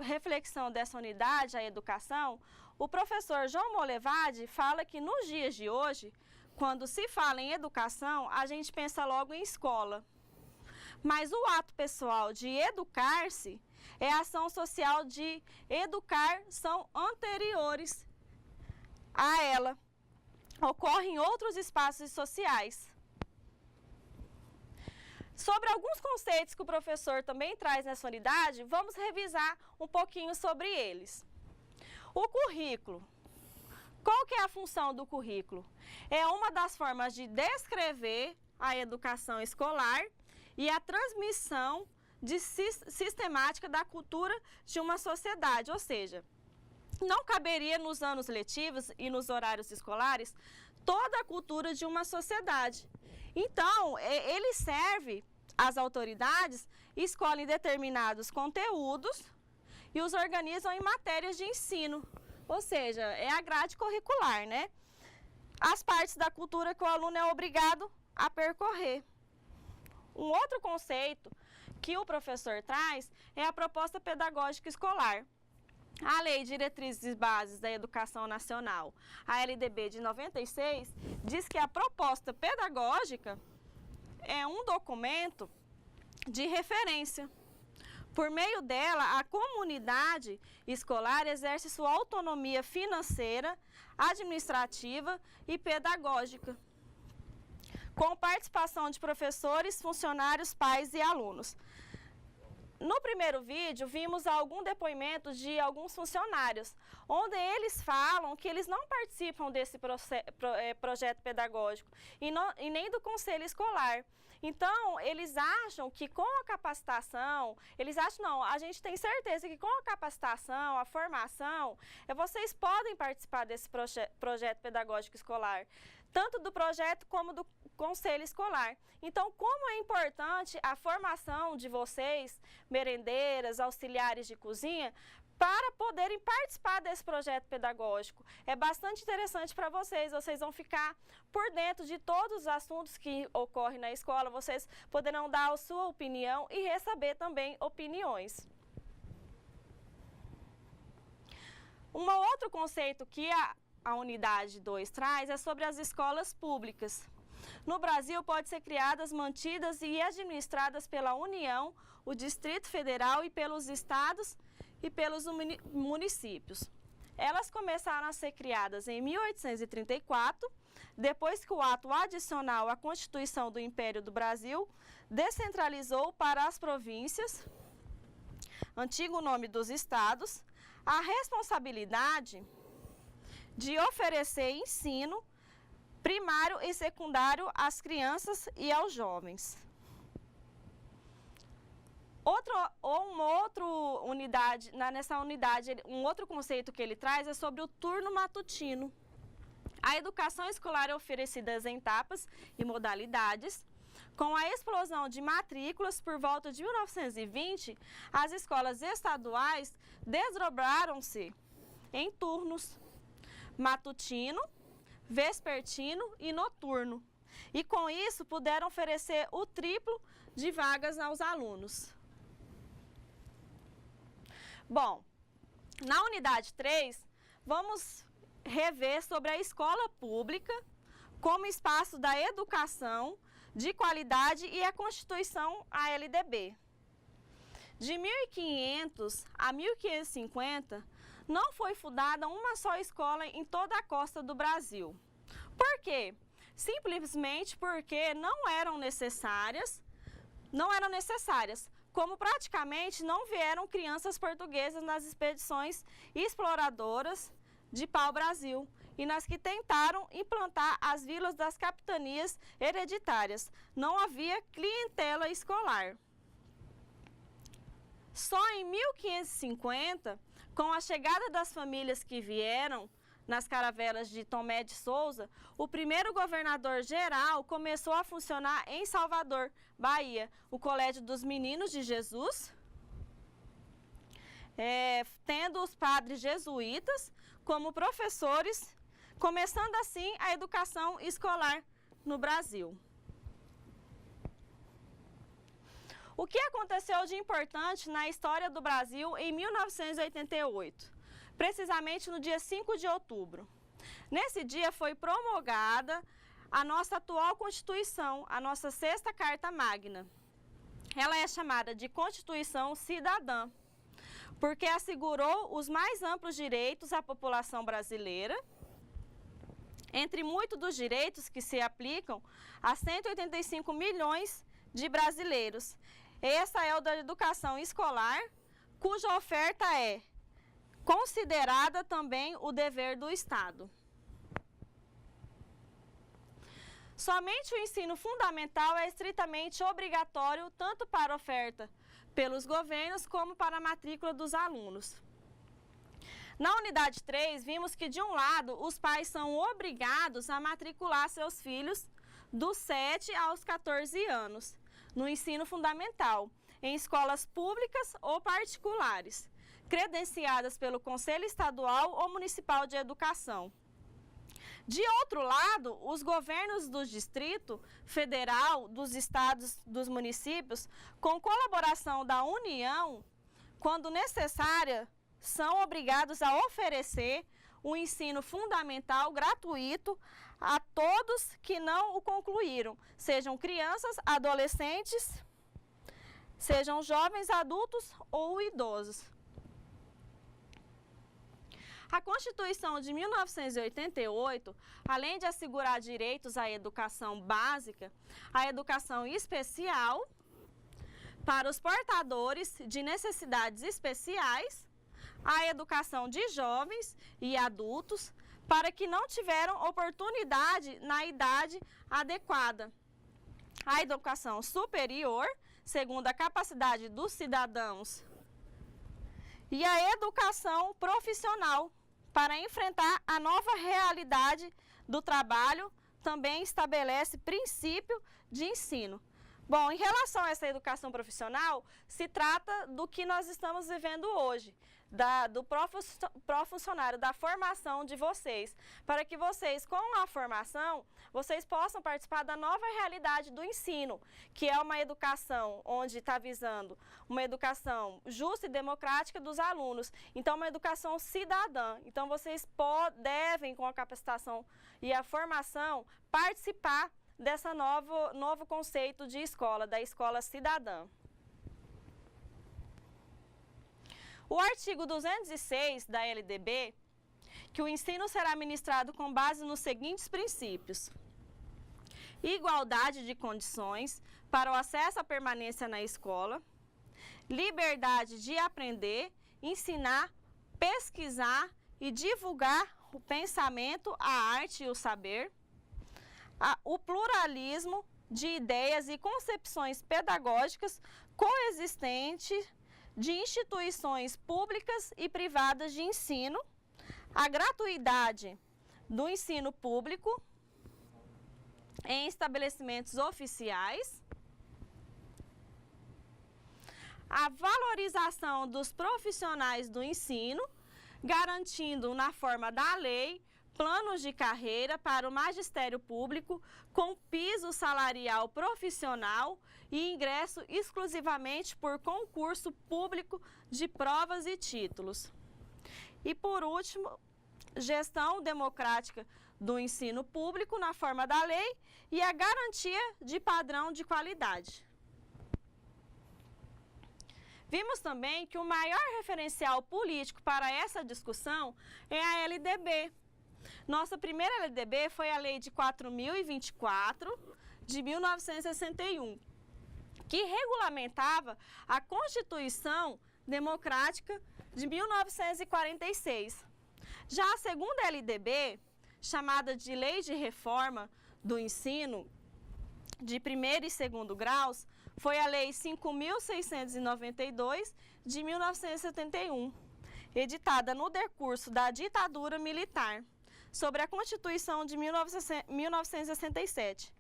reflexão dessa unidade, a educação, o professor João Molevade fala que nos dias de hoje, quando se fala em educação, a gente pensa logo em escola. Mas o ato pessoal de educar-se é a ação social de educar, são anteriores a ela. Ocorre em outros espaços sociais. Sobre alguns conceitos que o professor também traz nessa unidade, vamos revisar um pouquinho sobre eles. O currículo. Qual que é a função do currículo? É uma das formas de descrever a educação escolar e a transmissão sistemática da cultura de uma sociedade, ou seja, não caberia nos anos letivos e nos horários escolares toda a cultura de uma sociedade. Então, ele serve às autoridades, escolhem determinados conteúdos e os organizam em matérias de ensino, ou seja, é a grade curricular, né? As partes da cultura que o aluno é obrigado a percorrer. Um outro conceito que o professor traz é a proposta pedagógica escolar. A Lei de Diretrizes e Bases da Educação Nacional, a LDB de 96, diz que a proposta pedagógica é um documento de referência. Por meio dela, a comunidade escolar exerce sua autonomia financeira, administrativa e pedagógica, com participação de professores, funcionários, pais e alunos. No primeiro vídeo, vimos algum depoimento de alguns funcionários, onde eles falam que eles não participam desse projeto pedagógico e nem do conselho escolar. Então, eles acham que com a capacitação, a gente tem certeza que com a capacitação, a formação, vocês podem participar desse projeto pedagógico escolar, tanto do projeto como do conselho escolar. Então, como é importante a formação de vocês, merendeiras, auxiliares de cozinha, para poderem participar desse projeto pedagógico. É bastante interessante para vocês vão ficar por dentro de todos os assuntos que ocorrem na escola, vocês poderão dar a sua opinião e receber também opiniões. Um outro conceito que a unidade 2 traz é sobre as escolas públicas. No Brasil, podem ser criadas, mantidas e administradas pela União, o Distrito Federal e pelos estados e pelos municípios. Elas começaram a ser criadas em 1834, depois que o ato adicional à Constituição do Império do Brasil descentralizou para as províncias, antigo nome dos estados, a responsabilidade de oferecer ensino primário e secundário às crianças e aos jovens. Nessa unidade, um outro conceito que ele traz é sobre o turno matutino. A educação escolar é oferecida em etapas e modalidades. Com a explosão de matrículas por volta de 1920, as escolas estaduais desdobraram-se em turnos matutino, vespertino e noturno. E com isso puderam oferecer o triplo de vagas aos alunos. Bom, na unidade 3, vamos rever sobre a escola pública como espaço da educação de qualidade e a Constituição, a LDB. De 1500 a 1550, não foi fundada uma só escola em toda a costa do Brasil. Por quê? Simplesmente porque não eram necessárias, como praticamente não vieram crianças portuguesas nas expedições exploradoras de pau-brasil. e nas que tentaram implantar as vilas das capitanias hereditárias. Não havia clientela escolar. Só em 1550, com a chegada das famílias que vieram nas caravelas de Tomé de Souza, o primeiro governador geral começou a funcionar em Salvador, Bahia, o Colégio dos Meninos de Jesus, tendo os padres jesuítas como professores, começando assim a educação escolar no Brasil. O que aconteceu de importante na história do Brasil em 1988? Precisamente no dia 5 de outubro. Nesse dia foi promulgada a nossa atual Constituição, a nossa sexta Carta Magna. Ela é chamada de Constituição Cidadã, porque assegurou os mais amplos direitos à população brasileira, entre muitos dos direitos que se aplicam a 185 milhões de brasileiros. Essa é o da educação escolar, cuja oferta é considerada também o dever do Estado. Somente o ensino fundamental é estritamente obrigatório tanto para a oferta pelos governos como para a matrícula dos alunos. Na unidade 3, vimos que, de um lado, os pais são obrigados a matricular seus filhos dos 7 aos 14 anos no ensino fundamental, em escolas públicas ou particulares, credenciadas pelo Conselho Estadual ou Municipal de Educação. De outro lado, os governos do Distrito Federal, dos estados, dos municípios, com colaboração da União, quando necessária, são obrigados a oferecer o ensino fundamental gratuito a todos que não o concluíram, sejam crianças, adolescentes, sejam jovens, adultos ou idosos. A Constituição de 1988, além de assegurar direitos à educação básica, à educação especial para os portadores de necessidades especiais, à educação de jovens e adultos para que não tiveram oportunidade na idade adequada, à educação superior, segundo a capacidade dos cidadãos, e a educação profissional, para enfrentar a nova realidade do trabalho, também estabelece princípio de ensino. Bom, em relação a essa educação profissional, se trata do que nós estamos vivendo hoje, do pró-funcionário, da formação de vocês, para que vocês, com a formação, vocês possam participar da nova realidade do ensino, que é uma educação onde está visando uma educação justa e democrática dos alunos, então uma educação cidadã. Então vocês devem, com a capacitação e a formação, participar dessa novo conceito de escola, da escola cidadã. O artigo 206 da LDB, que o ensino será ministrado com base nos seguintes princípios: igualdade de condições para o acesso à permanência na escola, liberdade de aprender, ensinar, pesquisar e divulgar o pensamento, a arte e o saber, o pluralismo de ideias e concepções pedagógicas coexistentes de instituições públicas e privadas de ensino, a gratuidade do ensino público em estabelecimentos oficiais, a valorização dos profissionais do ensino, garantindo na forma da lei planos de carreira para o magistério público com piso salarial profissional e ingresso exclusivamente por concurso público de provas e títulos. E por último, gestão democrática do ensino público na forma da lei e a garantia de padrão de qualidade. Vimos também que o maior referencial político para essa discussão é a LDB. Nossa primeira LDB foi a Lei de 4.024, de 1961, que regulamentava a Constituição Democrática de 1946. Já a segunda LDB chamada de Lei de Reforma do Ensino de primeiro e segundo graus, foi a Lei 5.692 de 1971, editada no decurso da ditadura militar, sobre a Constituição de 1967.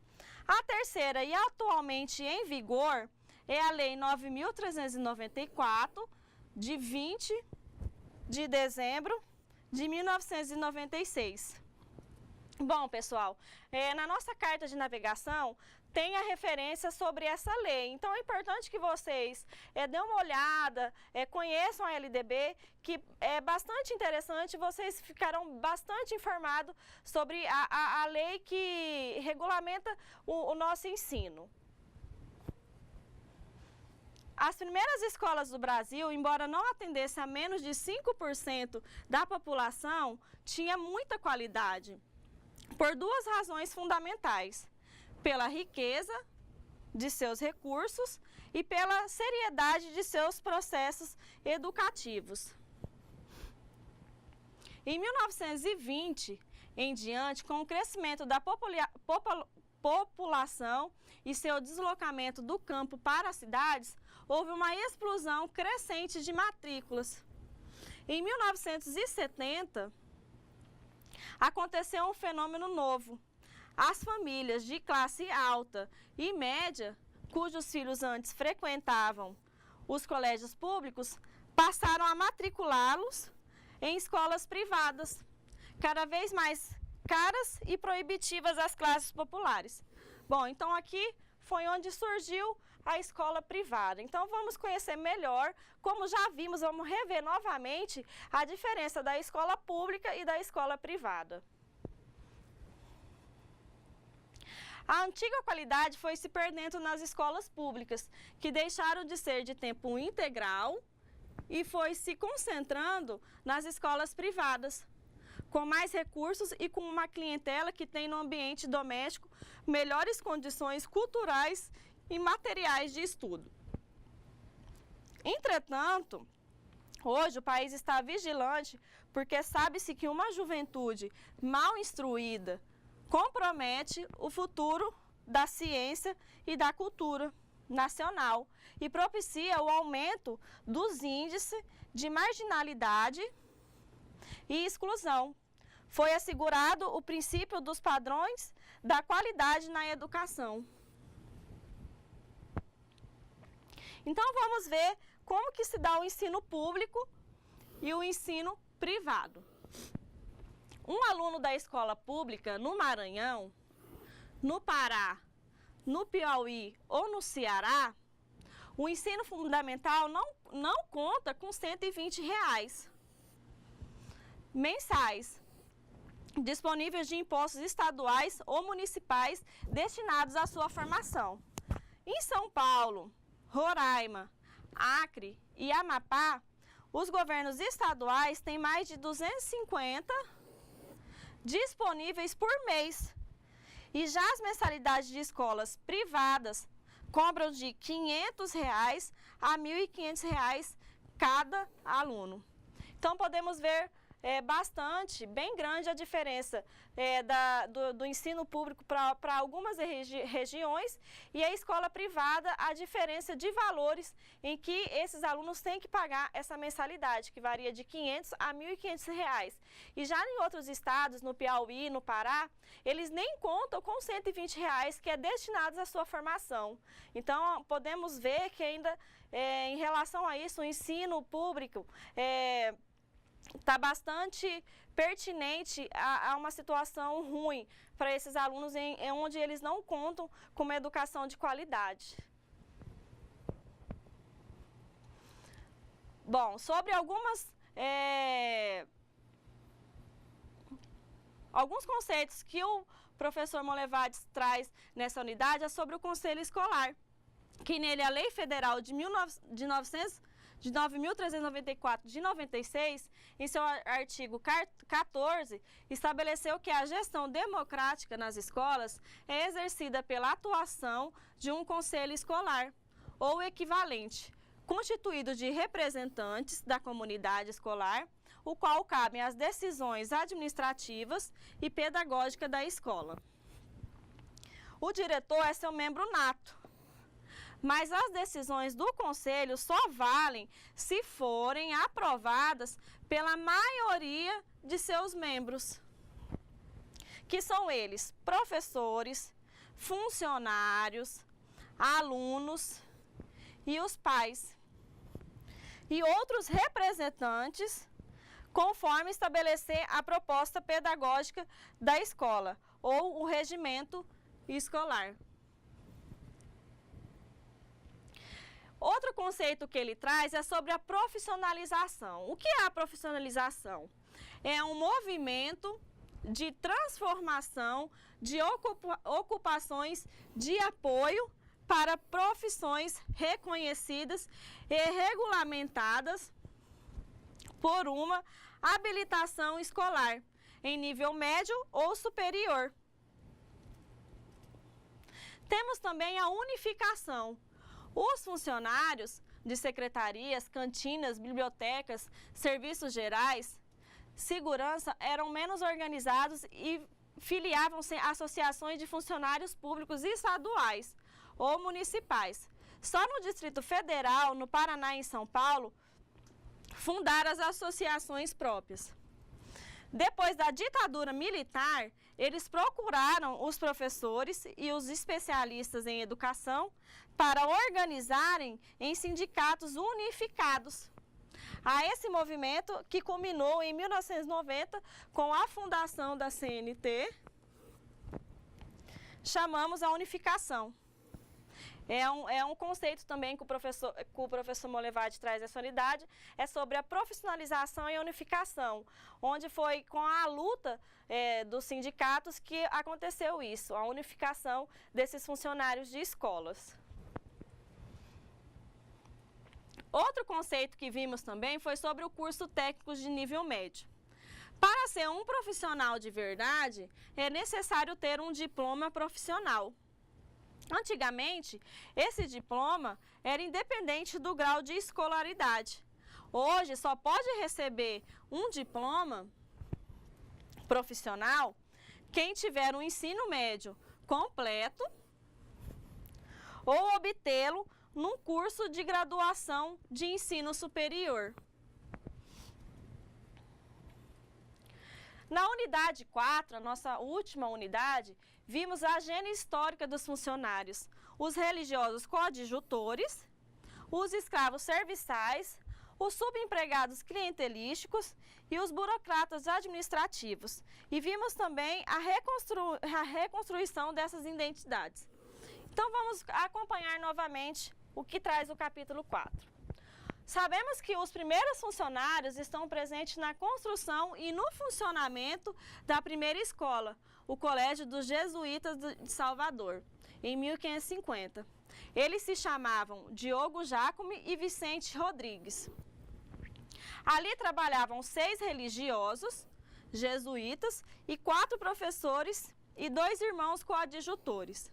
A terceira e atualmente em vigor é a Lei 9.394, de 20 de dezembro de 1996. Bom, pessoal, na nossa carta de navegação tem a referência sobre essa lei. Então, é importante que vocês dêem uma olhada, conheçam a LDB, que é bastante interessante, vocês ficarão bastante informados sobre a lei que regulamenta o nosso ensino. As primeiras escolas do Brasil, embora não atendessem a menos de 5% da população, tinham muita qualidade, por duas razões fundamentais: pela riqueza de seus recursos e pela seriedade de seus processos educativos. Em 1920 em diante, com o crescimento da população e seu deslocamento do campo para as cidades, houve uma explosão crescente de matrículas. Em 1970, aconteceu um fenômeno novo. As famílias de classe alta e média, cujos filhos antes frequentavam os colégios públicos, passaram a matriculá-los em escolas privadas, cada vez mais caras e proibitivas às classes populares. Bom, então aqui foi onde surgiu a escola privada. Então vamos conhecer melhor, como já vimos, vamos rever novamente a diferença da escola pública e da escola privada. A antiga qualidade foi se perdendo nas escolas públicas, que deixaram de ser de tempo integral e foi se concentrando nas escolas privadas, com mais recursos e com uma clientela que tem no ambiente doméstico melhores condições culturais e materiais de estudo. Entretanto, hoje o país está vigilante porque sabe-se que uma juventude mal instruída compromete o futuro da ciência e da cultura nacional e propicia o aumento dos índices de marginalidade e exclusão. Foi assegurado o princípio dos padrões da qualidade na educação. Então, vamos ver como que se dá o ensino público e o ensino privado. Um aluno da escola pública no Maranhão, no Pará, no Piauí ou no Ceará, o ensino fundamental não conta com R$120 mensais, disponíveis de impostos estaduais ou municipais destinados à sua formação. Em São Paulo, Roraima, Acre e Amapá, os governos estaduais têm mais de 250 disponíveis por mês. E já as mensalidades de escolas privadas cobram de R$500 a R$1.500 cada aluno. Então, podemos ver bem grande a diferença do ensino público para algumas regiões e a escola privada, a diferença de valores em que esses alunos têm que pagar essa mensalidade, que varia de R$500 a R$1.500. E já em outros estados, no Piauí, no Pará, eles nem contam com R$120 que é destinados à sua formação. Então, podemos ver que ainda, em relação a isso, o ensino público está bastante pertinente a uma situação ruim para esses alunos onde eles não contam com uma educação de qualidade. Bom, sobre alguns conceitos que o professor Monlevades traz nessa unidade é sobre o Conselho Escolar, que nele a Lei Federal de 9.394 de 96, em seu artigo 14, estabeleceu que a gestão democrática nas escolas é exercida pela atuação de um conselho escolar, ou equivalente, constituído de representantes da comunidade escolar, o qual cabem as decisões administrativas e pedagógicas da escola. O diretor é seu membro nato, mas as decisões do conselho só valem se forem aprovadas pela maioria de seus membros, que são eles professores, funcionários, alunos e os pais, e outros representantes, conforme estabelecer a proposta pedagógica da escola ou o regimento escolar. Outro conceito que ele traz é sobre a profissionalização. O que é a profissionalização? É um movimento de transformação de ocupações de apoio para profissões reconhecidas e regulamentadas por uma habilitação escolar em nível médio ou superior. Temos também a unificação. Os funcionários de secretarias, cantinas, bibliotecas, serviços gerais, segurança eram menos organizados e filiavam-se a associações de funcionários públicos estaduais ou municipais. Só no Distrito Federal, no Paraná e em São Paulo, fundaram as associações próprias. Depois da ditadura militar, eles procuraram os professores e os especialistas em educação para organizarem em sindicatos unificados. A esse movimento que culminou em 1990 com a fundação da CNT, chamamos a unificação. É um conceito também que o professor Molevade traz essa unidade, é sobre a profissionalização e a unificação, onde foi com a luta dos sindicatos que aconteceu isso, a unificação desses funcionários de escolas. Outro conceito que vimos também foi sobre o curso técnico de nível médio. Para ser um profissional de verdade, é necessário ter um diploma profissional. Antigamente, esse diploma era independente do grau de escolaridade. Hoje, só pode receber um diploma profissional quem tiver um ensino médio completo ou obtê-lo num curso de graduação de ensino superior. Na unidade 4, a nossa última unidade, vimos a gênese histórica dos funcionários, os religiosos coadjutores, os escravos serviçais, os subempregados clientelísticos e os burocratas administrativos. E vimos também a reconstrução dessas identidades. Então vamos acompanhar novamente o que traz o capítulo 4. Sabemos que os primeiros funcionários estão presentes na construção e no funcionamento da primeira escola, o Colégio dos Jesuítas de Salvador, em 1550. Eles se chamavam Diogo Jacome e Vicente Rodrigues. Ali trabalhavam 6 religiosos, jesuítas, e 4 professores e 2 irmãos coadjutores.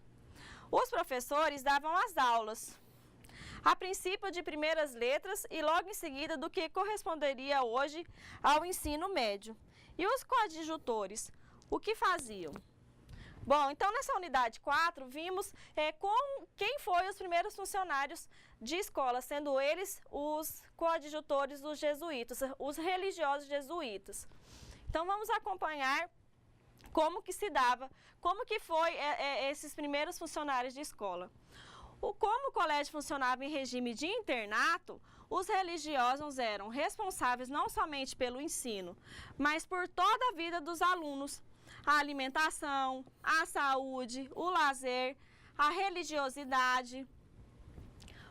Os professores davam as aulas, a princípio de primeiras letras e logo em seguida do que corresponderia hoje ao ensino médio. E os coadjutores, o que faziam? Bom, então nessa unidade 4 vimos quem foram os primeiros funcionários de escola, sendo eles os coadjutores dos jesuítas, os religiosos jesuítas. Então vamos acompanhar como que se dava, como que foi esses primeiros funcionários de escola. Como o colégio funcionava em regime de internato, os religiosos eram responsáveis não somente pelo ensino, mas por toda a vida dos alunos. A alimentação, a saúde, o lazer, a religiosidade,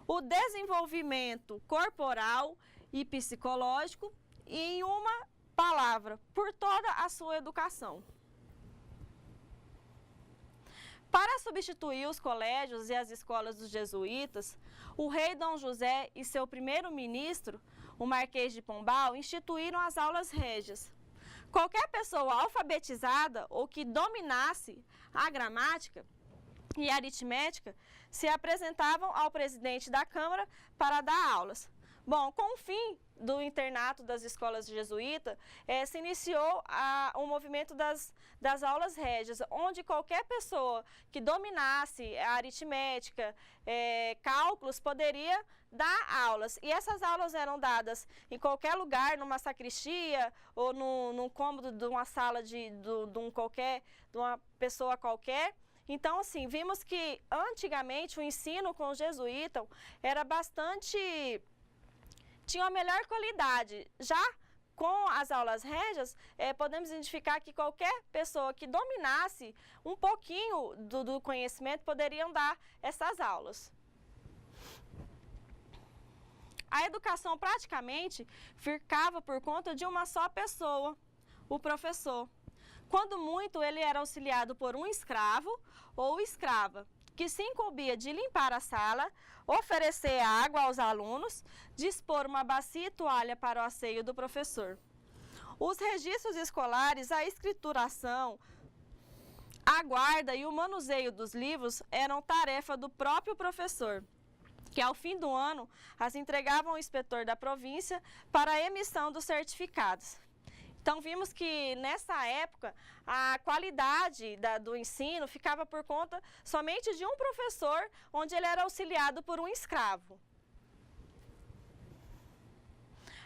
o desenvolvimento corporal e psicológico e, em uma palavra, por toda a sua educação. Para substituir os colégios e as escolas dos jesuítas, o rei Dom José e seu primeiro-ministro, o Marquês de Pombal, instituíram as aulas régias. Qualquer pessoa alfabetizada ou que dominasse a gramática e a aritmética se apresentavam ao presidente da Câmara para dar aulas. Bom, com o fim do internato das escolas jesuítas, se iniciou o movimento das aulas régias, onde qualquer pessoa que dominasse a aritmética, cálculos, poderia dar aulas. E essas aulas eram dadas em qualquer lugar, numa sacristia ou num cômodo de uma sala de uma pessoa qualquer. Então, assim, vimos que antigamente o ensino com o jesuíta era bastante... tinha uma melhor qualidade. Já com as aulas régias, podemos identificar que qualquer pessoa que dominasse um pouquinho do conhecimento poderiam dar essas aulas. A educação praticamente ficava por conta de uma só pessoa, o professor. Quando muito, ele era auxiliado por um escravo ou escrava, que se incumbia de limpar a sala, oferecer água aos alunos, dispor uma bacia e toalha para o asseio do professor. Os registros escolares, a escrituração, a guarda e o manuseio dos livros eram tarefa do próprio professor, que ao fim do ano as entregavam ao inspetor da província para a emissão dos certificados. Então, vimos que nessa época a qualidade do ensino ficava por conta somente de um professor, onde ele era auxiliado por um escravo.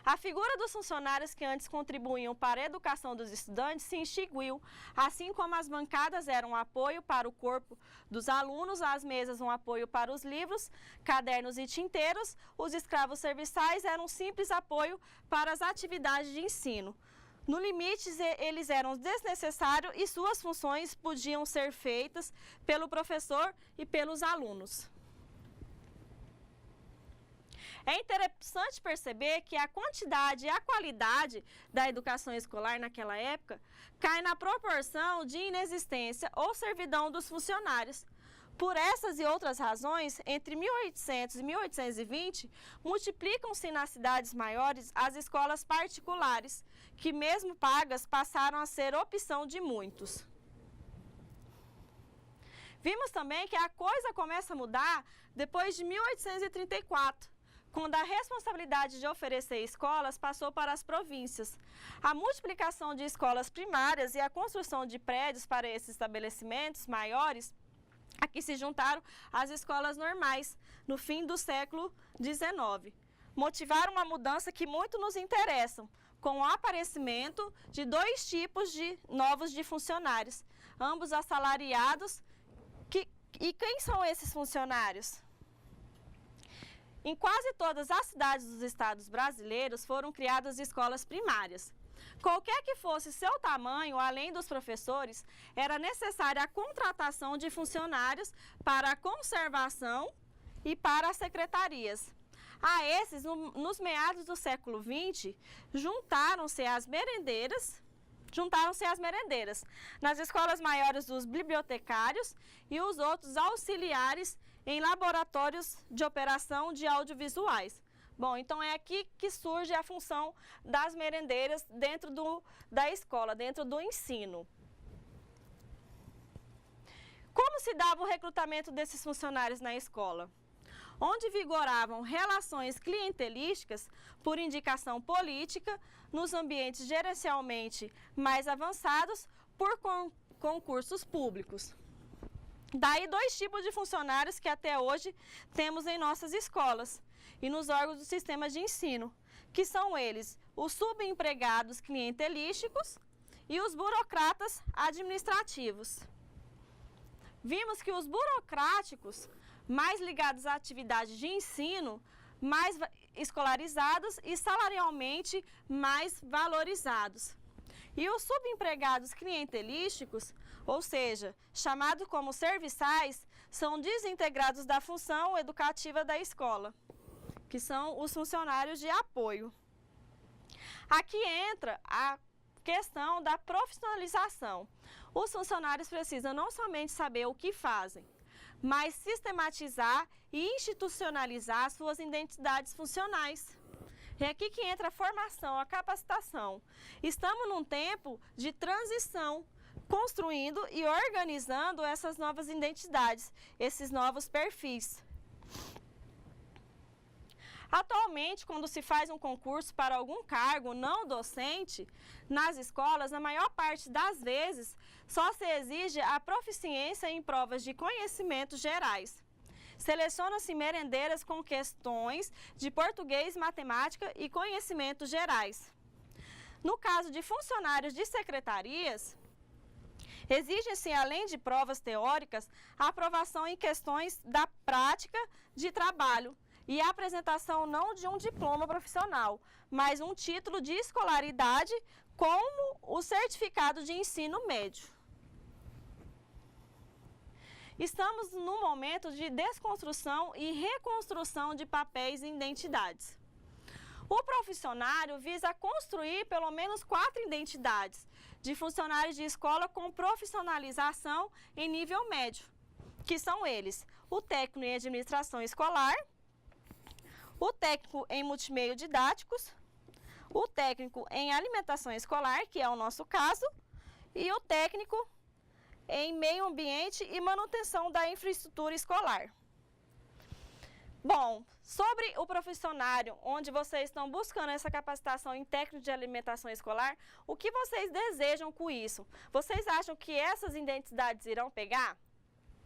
A figura dos funcionários que antes contribuíam para a educação dos estudantes se extinguiu, assim como as bancadas eram um apoio para o corpo dos alunos, as mesas um apoio para os livros, cadernos e tinteiros, os escravos serviçais eram um simples apoio para as atividades de ensino. No limite, eles eram desnecessários e suas funções podiam ser feitas pelo professor e pelos alunos. É interessante perceber que a quantidade e a qualidade da educação escolar naquela época cai na proporção de inexistência ou servidão dos funcionários. Por essas e outras razões, entre 1800 e 1820, multiplicam-se nas cidades maiores as escolas particulares, que mesmo pagas passaram a ser opção de muitos. Vimos também que a coisa começa a mudar depois de 1834, quando a responsabilidade de oferecer escolas passou para as províncias. A multiplicação de escolas primárias e a construção de prédios para esses estabelecimentos maiores, a que se juntaram as escolas normais, no fim do século XIX. Motivaram uma mudança que muito nos interessa, com o aparecimento de dois tipos novos de funcionários, ambos assalariados. E quem são esses funcionários? Em quase todas as cidades dos estados brasileiros foram criadas escolas primárias. Qualquer que fosse seu tamanho, além dos professores, era necessária a contratação de funcionários para a conservação e para as secretarias. A esses, nos meados do século XX, juntaram-se as merendeiras, nas escolas maiores dos bibliotecários e os outros auxiliares em laboratórios de operação de audiovisuais. Bom, então é aqui que surge a função das merendeiras dentro da escola, dentro do ensino. Como se dava o recrutamento desses funcionários na escola? Onde vigoravam relações clientelísticas por indicação política, nos ambientes gerencialmente mais avançados, por concursos públicos. Daí dois tipos de funcionários que até hoje temos em nossas escolas e nos órgãos do sistema de ensino, que são eles os subempregados clientelísticos e os burocratas administrativos. Vimos que os burocráticos, mais ligados à atividade de ensino, mais escolarizados e salarialmente mais valorizados. E os subempregados clientelísticos, ou seja, chamados como serviçais, são desintegrados da função educativa da escola, que são os funcionários de apoio. Aqui entra a questão da profissionalização. Os funcionários precisam não somente saber o que fazem, mas sistematizar e institucionalizar suas identidades funcionais. É aqui que entra a formação, a capacitação. Estamos num tempo de transição, construindo e organizando essas novas identidades, esses novos perfis. Atualmente, quando se faz um concurso para algum cargo não docente, nas escolas, na maior parte das vezes, só se exige a proficiência em provas de conhecimentos gerais. Seleciona-se merendeiras com questões de português, matemática e conhecimentos gerais. No caso de funcionários de secretarias, exige-se, além de provas teóricas, a aprovação em questões da prática de trabalho e a apresentação não de um diploma profissional, mas um título de escolaridade como o certificado de ensino médio. Estamos num momento de desconstrução e reconstrução de papéis e identidades. O profissionário visa construir pelo menos 4 identidades de funcionários de escola com profissionalização em nível médio, que são eles: o técnico em administração escolar, o técnico em multimeio didáticos, o técnico em alimentação escolar, que é o nosso caso, e o técnico em meio ambiente e manutenção da infraestrutura escolar. Bom, sobre o profissionário, onde vocês estão buscando essa capacitação em técnico de alimentação escolar, o que vocês desejam com isso? Vocês acham que essas identidades irão pegar?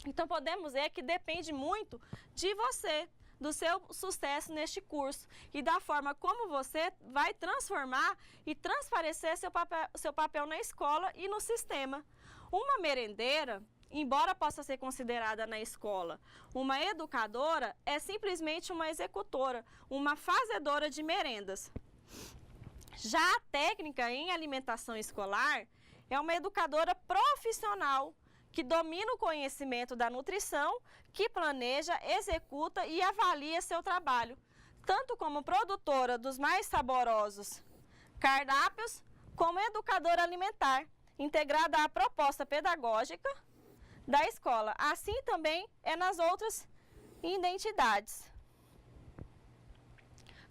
Então podemos ver que depende muito de você, do seu sucesso neste curso e da forma como você vai transformar e transparecer seu papel na escola e no sistema. Uma merendeira, embora possa ser considerada na escola uma educadora, é simplesmente uma executora, uma fazedora de merendas. Já a técnica em alimentação escolar é uma educadora profissional que domina o conhecimento da nutrição, que planeja, executa e avalia seu trabalho, tanto como produtora dos mais saborosos cardápios, como educadora alimentar, integrada à proposta pedagógica da escola. Assim também é nas outras identidades.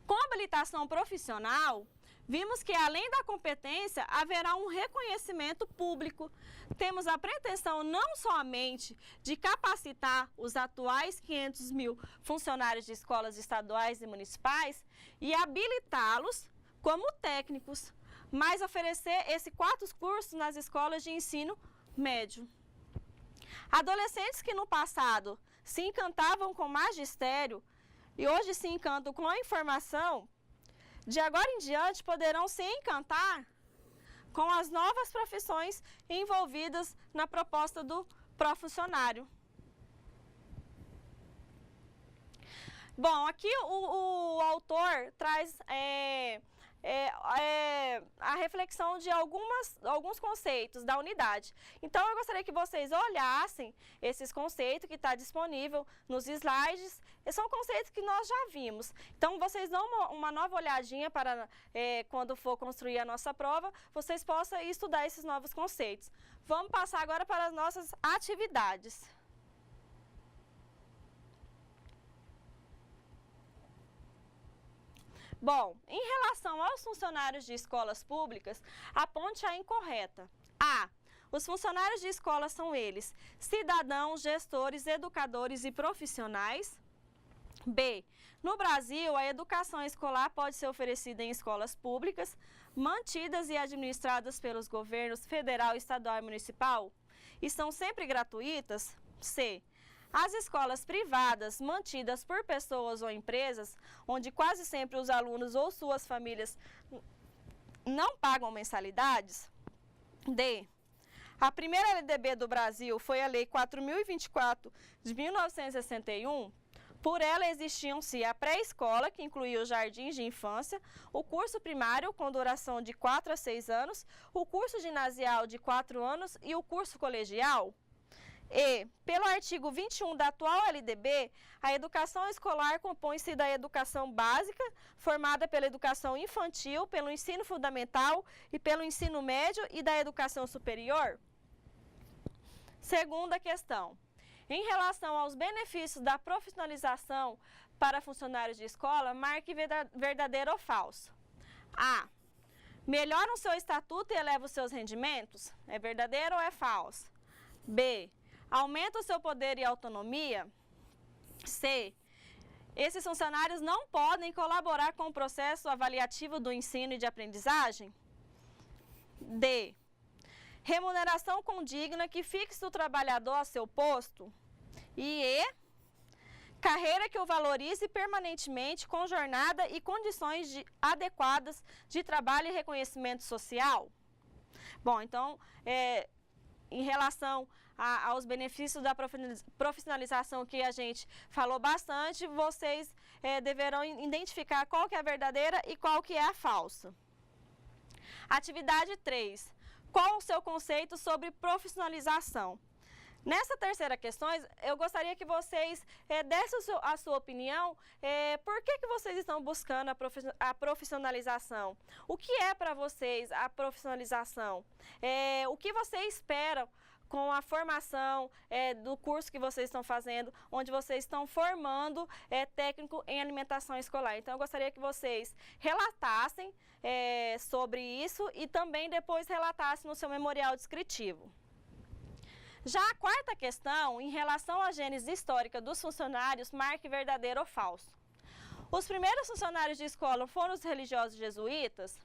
Com habilitação profissional, vimos que além da competência, haverá um reconhecimento público. Temos a pretensão não somente de capacitar os atuais 500 mil funcionários de escolas estaduais e municipais e habilitá-los como técnicos, mas oferecer esses 4 cursos nas escolas de ensino médio. Adolescentes que no passado se encantavam com magistério e hoje se encantam com a informação, de agora em diante poderão se encantar com as novas profissões envolvidas na proposta do profissionário. Bom, aqui o autor traz a reflexão de alguns conceitos da unidade. Então, eu gostaria que vocês olhassem esses conceitos que está disponível nos slides. São conceitos que nós já vimos. Então, vocês dão uma nova olhadinha para quando for construir a nossa prova, vocês possam estudar esses novos conceitos. Vamos passar agora para as nossas atividades. Bom, em relação aos funcionários de escolas públicas, aponte a incorreta. A. Os funcionários de escola são eles: cidadãos, gestores, educadores e profissionais. B. No Brasil, a educação escolar pode ser oferecida em escolas públicas, mantidas e administradas pelos governos federal, estadual e municipal, e são sempre gratuitas. C. As escolas privadas, mantidas por pessoas ou empresas, onde quase sempre os alunos ou suas famílias não pagam mensalidades. D. A primeira LDB do Brasil foi a Lei 4.024 de 1961. Por ela existiam-se a pré-escola, que incluía os jardins de infância, o curso primário, com duração de 4 a 6 anos, o curso ginasial de 4 anos e o curso colegial. E, pelo artigo 21 da atual LDB, a educação escolar compõe-se da educação básica, formada pela educação infantil, pelo ensino fundamental e pelo ensino médio e da educação superior. Segunda questão. Em relação aos benefícios da profissionalização para funcionários de escola, marque verdadeiro ou falso. A. Melhora o seu estatuto e eleva os seus rendimentos? É verdadeiro ou é falso? B. Aumenta o seu poder e autonomia? C. esses funcionários não podem colaborar com o processo avaliativo do ensino e de aprendizagem? D. Remuneração condigna que fixe o trabalhador a seu posto? E E. Carreira que o valorize permanentemente com jornada e condições adequadas de trabalho e reconhecimento social? Bom, então, em relação aos benefícios da profissionalização que a gente falou bastante, vocês deverão identificar qual que é a verdadeira e qual que é a falsa. Atividade 3. Qual o seu conceito sobre profissionalização? Nessa terceira questão, eu gostaria que vocês dessem a sua opinião, por que vocês estão buscando a profissionalização? O que é para vocês a profissionalização? O que vocês esperam com a formação do curso que vocês estão fazendo, onde vocês estão formando técnico em alimentação escolar? Então, eu gostaria que vocês relatassem sobre isso e também depois relatassem no seu memorial descritivo. Já a quarta questão, em relação à gênese histórica dos funcionários, marque verdadeiro ou falso. Os primeiros funcionários de escola foram os religiosos jesuítas?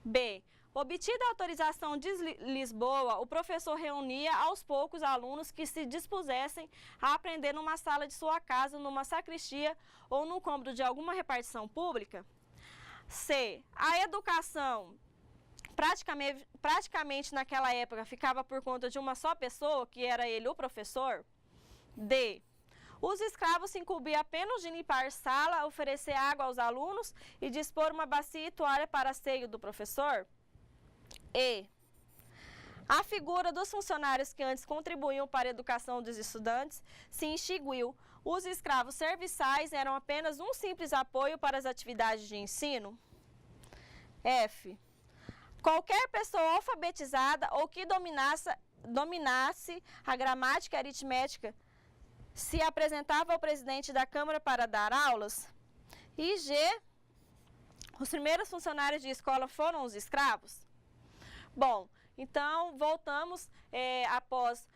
B. Obtida a autorização de Lisboa, o professor reunia aos poucos alunos que se dispusessem a aprender numa sala de sua casa, numa sacristia ou num cômodo de alguma repartição pública? C. A educação praticamente naquela época ficava por conta de uma só pessoa, que era ele, o professor? D. Os escravos se incumbiam apenas de limpar sala, oferecer água aos alunos e dispor uma bacia e toalha para seio do professor? E. A figura dos funcionários que antes contribuíam para a educação dos estudantes se extinguiu. Os escravos serviçais eram apenas um simples apoio para as atividades de ensino? F. Qualquer pessoa alfabetizada ou que dominasse a gramática e aritmética se apresentava ao presidente da Câmara para dar aulas? E G. Os primeiros funcionários de escola foram os escravos? Bom, então voltamos após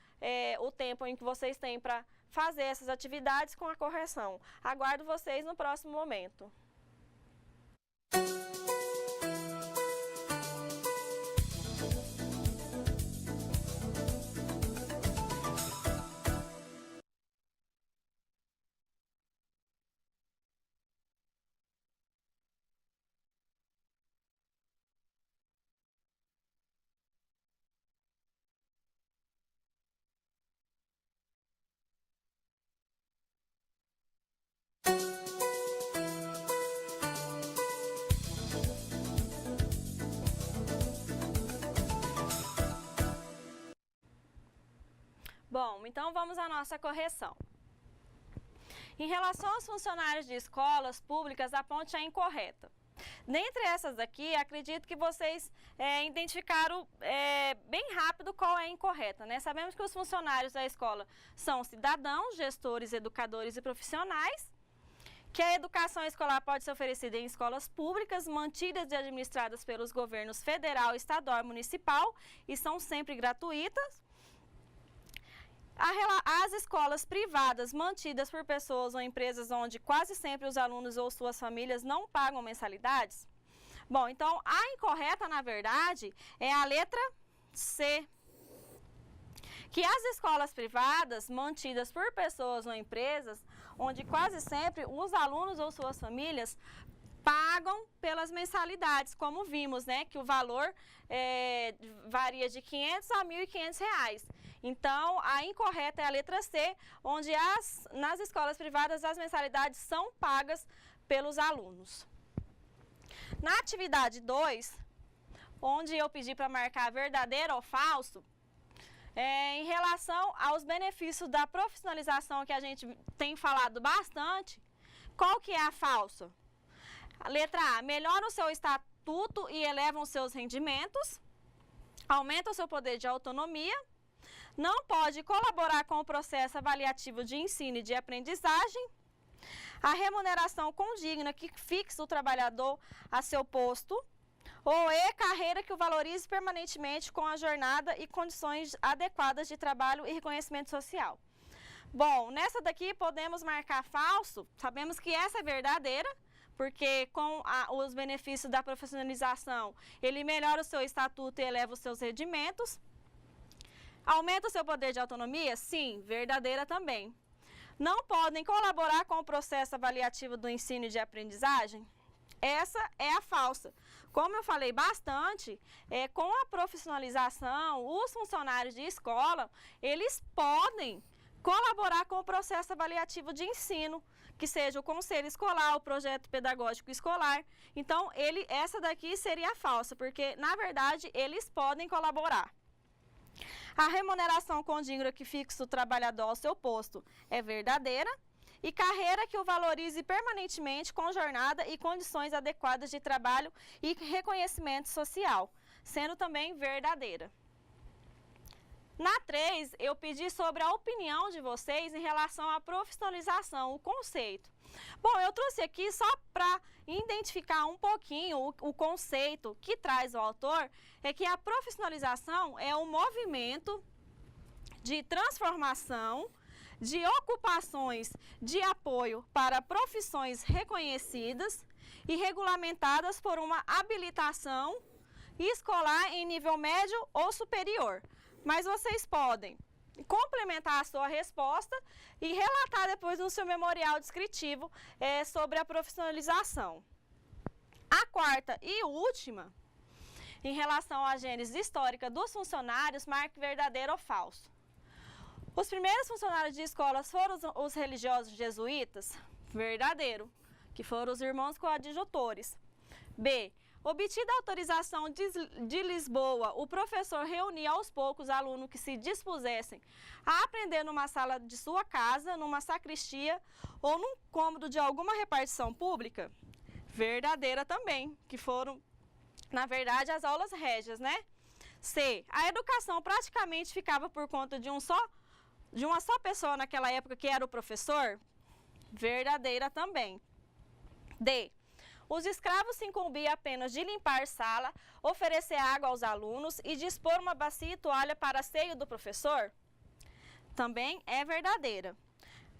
o tempo em que vocês têm para fazer essas atividades com a correção. Aguardo vocês no próximo momento. Bom, então vamos à nossa correção. Em relação aos funcionários de escolas públicas, a ponte é incorreta. Dentre essas aqui, acredito que vocês identificaram bem rápido qual é a incorreta, né? Sabemos que os funcionários da escola são cidadãos, gestores, educadores e profissionais, que a educação escolar pode ser oferecida em escolas públicas, mantidas e administradas pelos governos federal, estadual e municipal, e são sempre gratuitas. As escolas privadas mantidas por pessoas ou empresas onde quase sempre os alunos ou suas famílias não pagam mensalidades? Bom, então a incorreta, na verdade, é a letra C. Que as escolas privadas mantidas por pessoas ou empresas onde quase sempre os alunos ou suas famílias pagam pelas mensalidades, como vimos, né? Que o valor varia de R$500 a R$1.500. Então, a incorreta é a letra C, onde nas escolas privadas as mensalidades são pagas pelos alunos. Na atividade 2, onde eu pedi para marcar verdadeiro ou falso, em relação aos benefícios da profissionalização que a gente tem falado bastante, qual que é a falsa? A letra A, melhora o seu estatuto e eleva os seus rendimentos, aumenta o seu poder de autonomia, não pode colaborar com o processo avaliativo de ensino e de aprendizagem, a remuneração condigna que fixa o trabalhador a seu posto, ou E, carreira que o valorize permanentemente com a jornada e condições adequadas de trabalho e reconhecimento social. Bom, nessa daqui podemos marcar falso, sabemos que essa é verdadeira, porque com os benefícios da profissionalização, ele melhora o seu estatuto e eleva os seus rendimentos. Aumenta o seu poder de autonomia? Sim, verdadeira também. Não podem colaborar com o processo avaliativo do ensino e de aprendizagem? Essa é a falsa. Como eu falei bastante, com a profissionalização, os funcionários de escola, eles podem colaborar com o processo avaliativo de ensino, que seja o conselho escolar, o projeto pedagógico escolar. Então, essa daqui seria a falsa, porque, na verdade, eles podem colaborar. A remuneração contígnua que fixa o trabalhador ao seu posto é verdadeira. E carreira que o valorize permanentemente com jornada e condições adequadas de trabalho e reconhecimento social, sendo também verdadeira. Na 3, eu pedi sobre a opinião de vocês em relação à profissionalização, o conceito. Bom, eu trouxe aqui só para identificar um pouquinho o conceito que traz o autor, é que a profissionalização é um movimento de transformação de ocupações de apoio para profissões reconhecidas e regulamentadas por uma habilitação escolar em nível médio ou superior. Mas vocês podem complementar a sua resposta e relatar depois no seu memorial descritivo sobre a profissionalização. A 4ª e última, em relação à gênese histórica dos funcionários, marque verdadeiro ou falso. Os primeiros funcionários de escolas foram os religiosos jesuítas? Verdadeiro, que foram os irmãos coadjutores. B. Obtida a autorização de Lisboa, o professor reunia aos poucos alunos que se dispusessem a aprender numa sala de sua casa, numa sacristia ou num cômodo de alguma repartição pública? Verdadeira também, que foram, na verdade, as aulas régias, né? C. A educação praticamente ficava por conta de uma só pessoa naquela época, que era o professor? Verdadeira também. D. Os escravos se incumbiam apenas de limpar sala, oferecer água aos alunos e dispor uma bacia e toalha para asseio do professor? Também é verdadeira.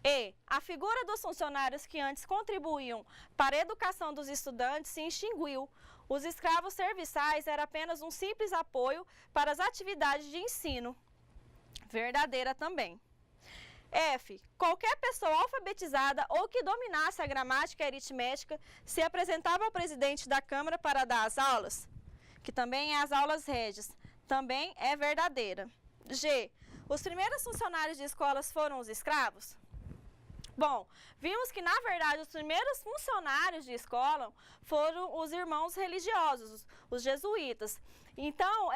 E. A figura dos funcionários que antes contribuíam para a educação dos estudantes se extinguiu. Os escravos serviçais eram apenas um simples apoio para as atividades de ensino? Verdadeira também. F. Qualquer pessoa alfabetizada ou que dominasse a gramática e a aritmética se apresentava ao presidente da Câmara para dar as aulas? Que também é as aulas régias. Também é verdadeira. G. Os primeiros funcionários de escolas foram os escravos? Bom, vimos que, na verdade, os primeiros funcionários de escola foram os irmãos religiosos, os jesuítas. Então,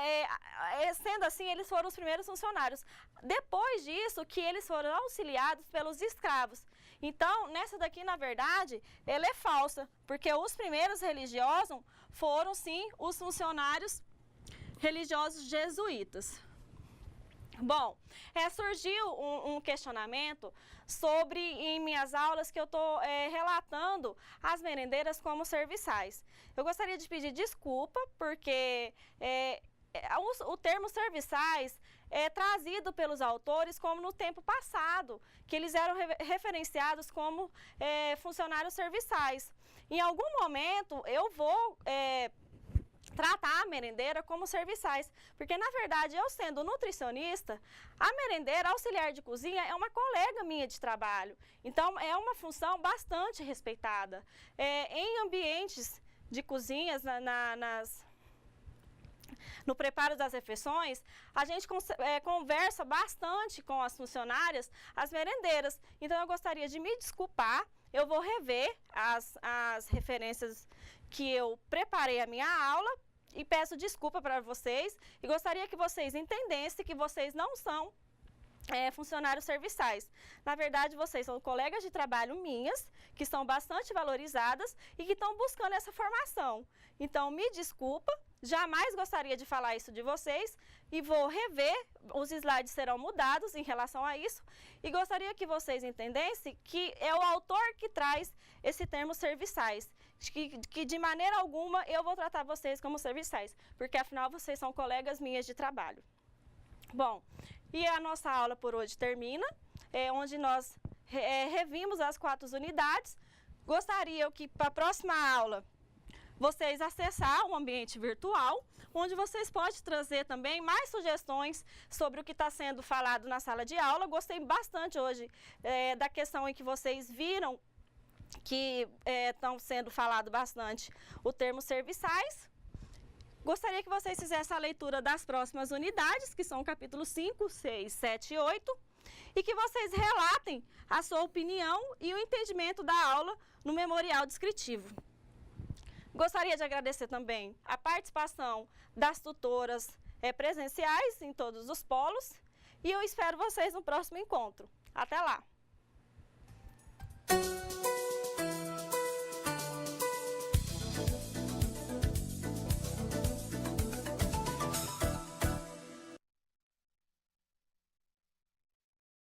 sendo assim, eles foram os primeiros funcionários. Depois disso, que eles foram auxiliados pelos escravos. Então, nessa daqui, na verdade, ela é falsa, porque os primeiros religiosos foram, sim, os funcionários religiosos jesuítas. Bom, surgiu um questionamento sobre, em minhas aulas, que eu estou relatando as merendeiras como serviçais. Eu gostaria de pedir desculpa, porque o termo serviçais é trazido pelos autores como no tempo passado, que eles eram referenciados como funcionários serviçais. Em algum momento, eu vou tratar a merendeira como serviçais, porque, na verdade, eu sendo nutricionista, a merendeira, auxiliar de cozinha, é uma colega minha de trabalho. Então, é uma função bastante respeitada. Em ambientes de cozinhas, no preparo das refeições, a gente conversa bastante com as funcionárias, as merendeiras. Então, eu gostaria de me desculpar, eu vou rever as referências que eu preparei a minha aula e peço desculpa para vocês e gostaria que vocês entendessem que vocês não são funcionários serviçais. Na verdade, vocês são colegas de trabalho minhas, que são bastante valorizadas e que estão buscando essa formação. Então, me desculpa, jamais gostaria de falar isso de vocês e vou rever, os slides serão mudados em relação a isso e gostaria que vocês entendessem que é o autor que traz esse termo serviçais, que de maneira alguma eu vou tratar vocês como serviçais, porque afinal vocês são colegas minhas de trabalho. Bom, e a nossa aula por hoje termina. onde nós revimos as 4 unidades. Gostaria que para a próxima aula vocês acessarem o ambiente virtual, onde vocês podem trazer também mais sugestões sobre o que está sendo falado na sala de aula. Gostei bastante hoje da questão em que vocês viram que estão sendo falado bastante o termo serviçais. Gostaria que vocês fizessem a leitura das próximas unidades, que são o capítulo 5, 6, 7 e 8, e que vocês relatem a sua opinião e o entendimento da aula no memorial descritivo. Gostaria de agradecer também a participação das tutoras presenciais em todos os polos e eu espero vocês no próximo encontro. Até lá!